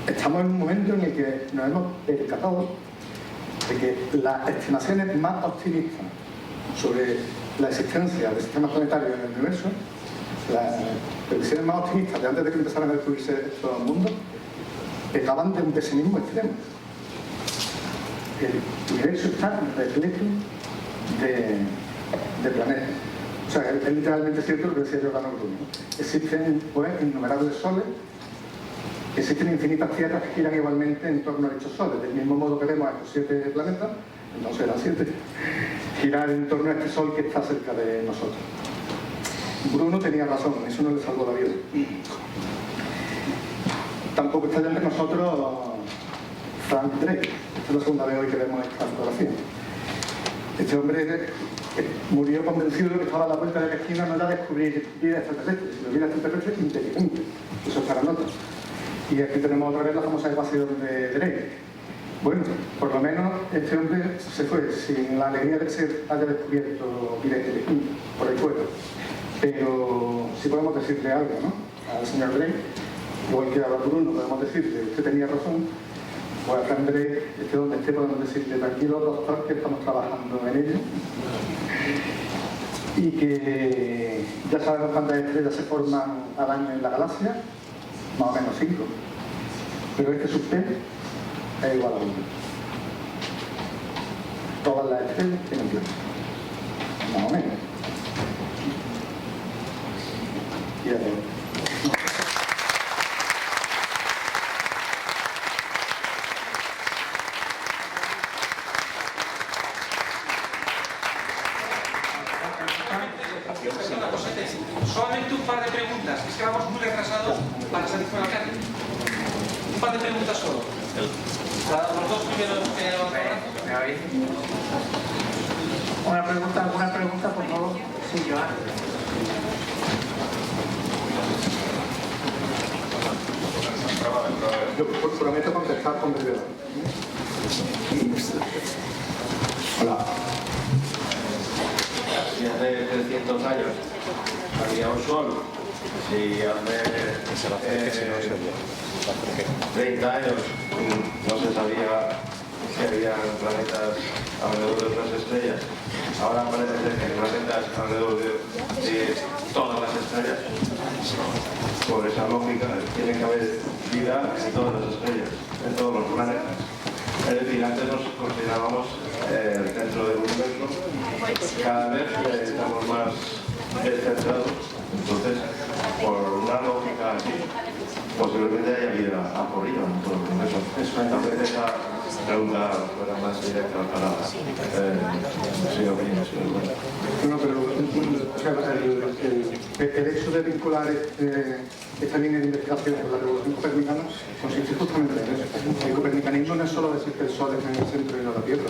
estamos en un momento en el que nos hemos percatado de que las estimaciones más optimistas sobre la existencia de sistemas planetarios en el universo, las previsiones más optimistas de antes de que empezaran a descubrirse estos mundos, pecaban de un pesimismo extremo. El universo está repleto de planetas. O sea, es literalmente cierto lo que decía Giordano Bruno. Existen pues, innumerables soles, existen infinitas tierras que giran igualmente en torno a dichos soles. Del mismo modo que vemos a estos 7 planetas, entonces eran 7, girar en torno a este sol que está cerca de nosotros. Bruno tenía razón, eso no le salvó la vida. Tampoco está ya entre nosotros Frank Drake. Esta es la segunda vez hoy que vemos esta fotografía. Este hombre murió convencido de que estaba a la vuelta de la esquina no era descubrir vida extraterrestre, sino vida extraterrestre inteligente. Eso es para nosotros. Y aquí tenemos otra vez la famosa ecuación de Drake. Bueno, por lo menos este hombre se fue sin la alegría de que se haya descubierto vida inteligente por ahí fuera. Pero sí podemos decirle algo, ¿no? Al señor Drake, igual que a Bruno podemos decirle, usted tenía razón, pues aprenderéis, esté donde esté, podemos decirle tranquilo, doctor, que estamos trabajando en ello. Y que ya sabemos cuántas estrellas se forman al año en la galaxia, más o menos 5. Pero este subtema es igual a 1. Todas las estrellas tienen planeta, más o menos. Y ya tengo. Solamente un par de preguntas, es que vamos muy retrasados para salir fuera del carro. Un par de preguntas solo. Los dos primeros que ¿Me oís? ¿Alguna pregunta, por favor? Sí, Joan. Yo prometo contestar con brevedad. Hola. Si hace 300 años había un sol, si hace 30 años no se sabía si había planetas alrededor de otras estrellas, ahora parece ser que hay planetas alrededor de todas las estrellas. Por esa lógica tiene que haber vida en todas las estrellas, en todos los planetas. Es decir, antes nos considerábamos el centro del universo, cada vez estamos más descentrados, entonces, por una lógica así, posiblemente haya vida por arriba en todo el universo. Tal vez esa pregunta fuera más directa para señor Pérez. No, pero o sea, el hecho de vincular esta línea de investigación con la revolución copernicana consiste justamente en eso. El copernicanismo no es solo decir que el Sol es en el centro y no la Tierra.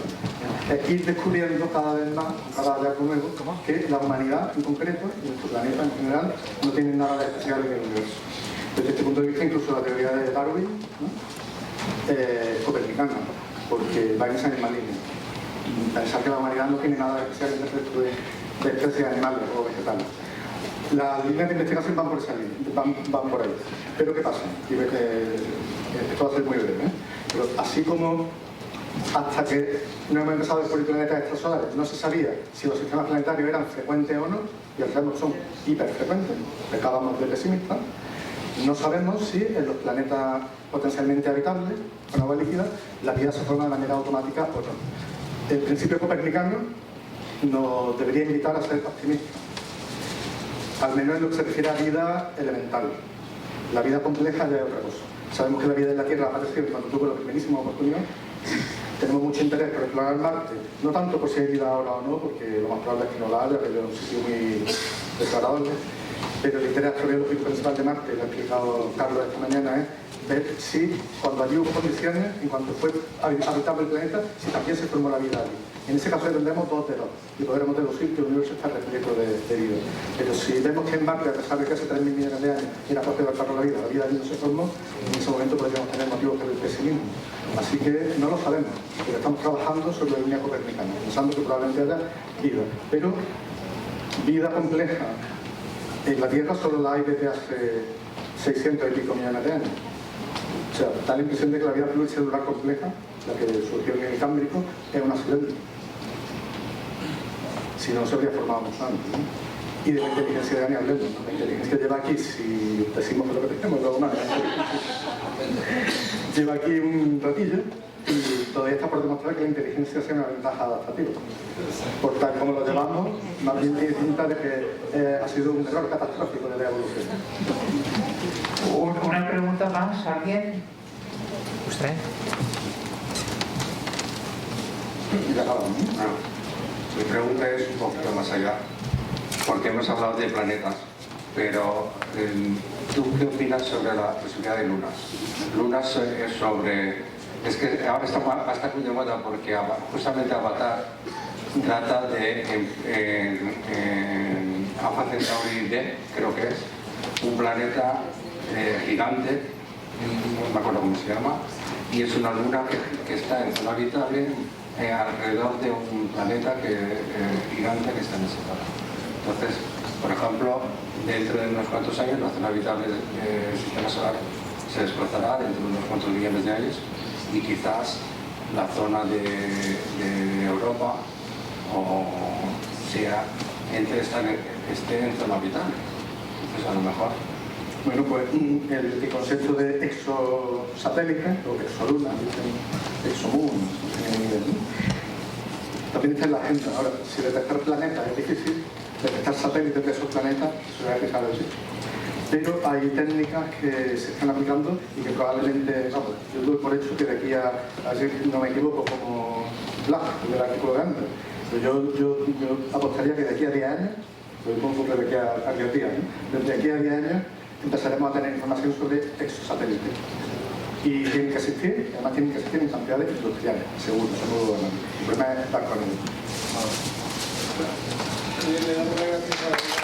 Es ir descubriendo cada vez más, cada hallazgo nuevo, que la humanidad en concreto y nuestro planeta en general no tienen nada de especial en el universo. Desde este punto de vista, incluso la teoría de Darwin, ¿no?, copernicana, porque va en esa misma línea. Pensar que la humanidad no tiene nada de especial en el resto de especies animales o vegetales. Las líneas de investigación van por esa línea, van por ahí. Pero ¿qué pasa? Y esto va a ser muy breve, pero así como hasta que no hemos empezado a descubrir planetas extrasolares no se sabía si los sistemas planetarios eran frecuentes o no, y al final son hiperfrecuentes, pecábamos de pesimistas. No sabemos si en los planetas potencialmente habitables, con agua líquida, la vida se forma de manera automática o no. El principio copernicano nos debería invitar a ser optimistas, al menos en lo que se refiere a vida elemental. La vida compleja ya es otra cosa. Sabemos que la vida en la Tierra apareció cuando tuvo la primerísima oportunidad. Tenemos mucho interés por explorar Marte, no tanto por si hay vida ahora o no, porque lo más probable es que no la haya, pero es un sitio muy desagradable. Pero el interés astrobiológico principal de Marte, lo ha explicado Carlos esta mañana, es ver si cuando allí hubo condiciones, en cuanto fue habitable el planeta, si también se formó la vida allí. En ese caso tendremos 2 de 2 y podremos deducir que el universo está repleto de vida. Pero si vemos que en Marte, a pesar de que hace 3.000 millones de años era propio de la vida allí no se formó, en ese momento podríamos tener motivos para el pesimismo. Así que no lo sabemos, pero estamos trabajando sobre la línea copernicana, pensando que probablemente haya vida. Pero vida compleja en la Tierra solo la hay desde hace 600 y pico millones de años. O sea, da la impresión de que la vida pluricelular compleja, la que surgió en el Cámbrico, es un accidente. Si no, se habría formado mucho antes, ¿no? Y de la inteligencia de ni hablemos, ¿no? La inteligencia lleva aquí, si decimos que lo que tenemos, luego más. Lleva aquí un ratillo y todavía está por demostrar que la inteligencia sea una ventaja adaptativa. Por tal como lo llevamos, más bien tiene pinta de que ha sido un error catastrófico de la evolución. Una pregunta más, ¿alguien? ¿Usted? Y ya acabamos. Mi pregunta es un poquito más allá, porque hemos hablado de planetas, pero ¿tú qué opinas sobre la posibilidad de lunas? Lunas es sobre... Es que ahora va a estar muy de moda porque justamente Avatar trata de Alpha Centauri D, creo que es, un planeta gigante, no me acuerdo cómo se llama, y es una luna que está en zona habitable alrededor de un planeta gigante que está en ese lado. Entonces, por ejemplo, dentro de unos cuantos años la zona habitable del sistema solar se desplazará dentro de unos cuantos millones de años y quizás la zona de Europa o sea, esté en zona habitable. Entonces a lo mejor. Bueno, pues el concepto de exosatélite, o exoluna, exomoon, en inglés, ¿no? También está en la agenda. Ahora, si detectar planetas es difícil, detectar satélites de esos planetas, eso es dejado de existir. Pero hay técnicas que se están aplicando y que probablemente, vamos, yo doy por hecho que de aquí a si no me equivoco, como Black, del artículo de antes, pero yo apostaría que de aquí a 10 años, lo pongo de aquí a 10 días, ¿no? Desde aquí a 10 años empezaremos a tener información sobre exosatélites. Y tienen que existir, además tienen que existir en cantidades industriales, seguro, seguro. El problema es dar con ello. Le damos las gracias a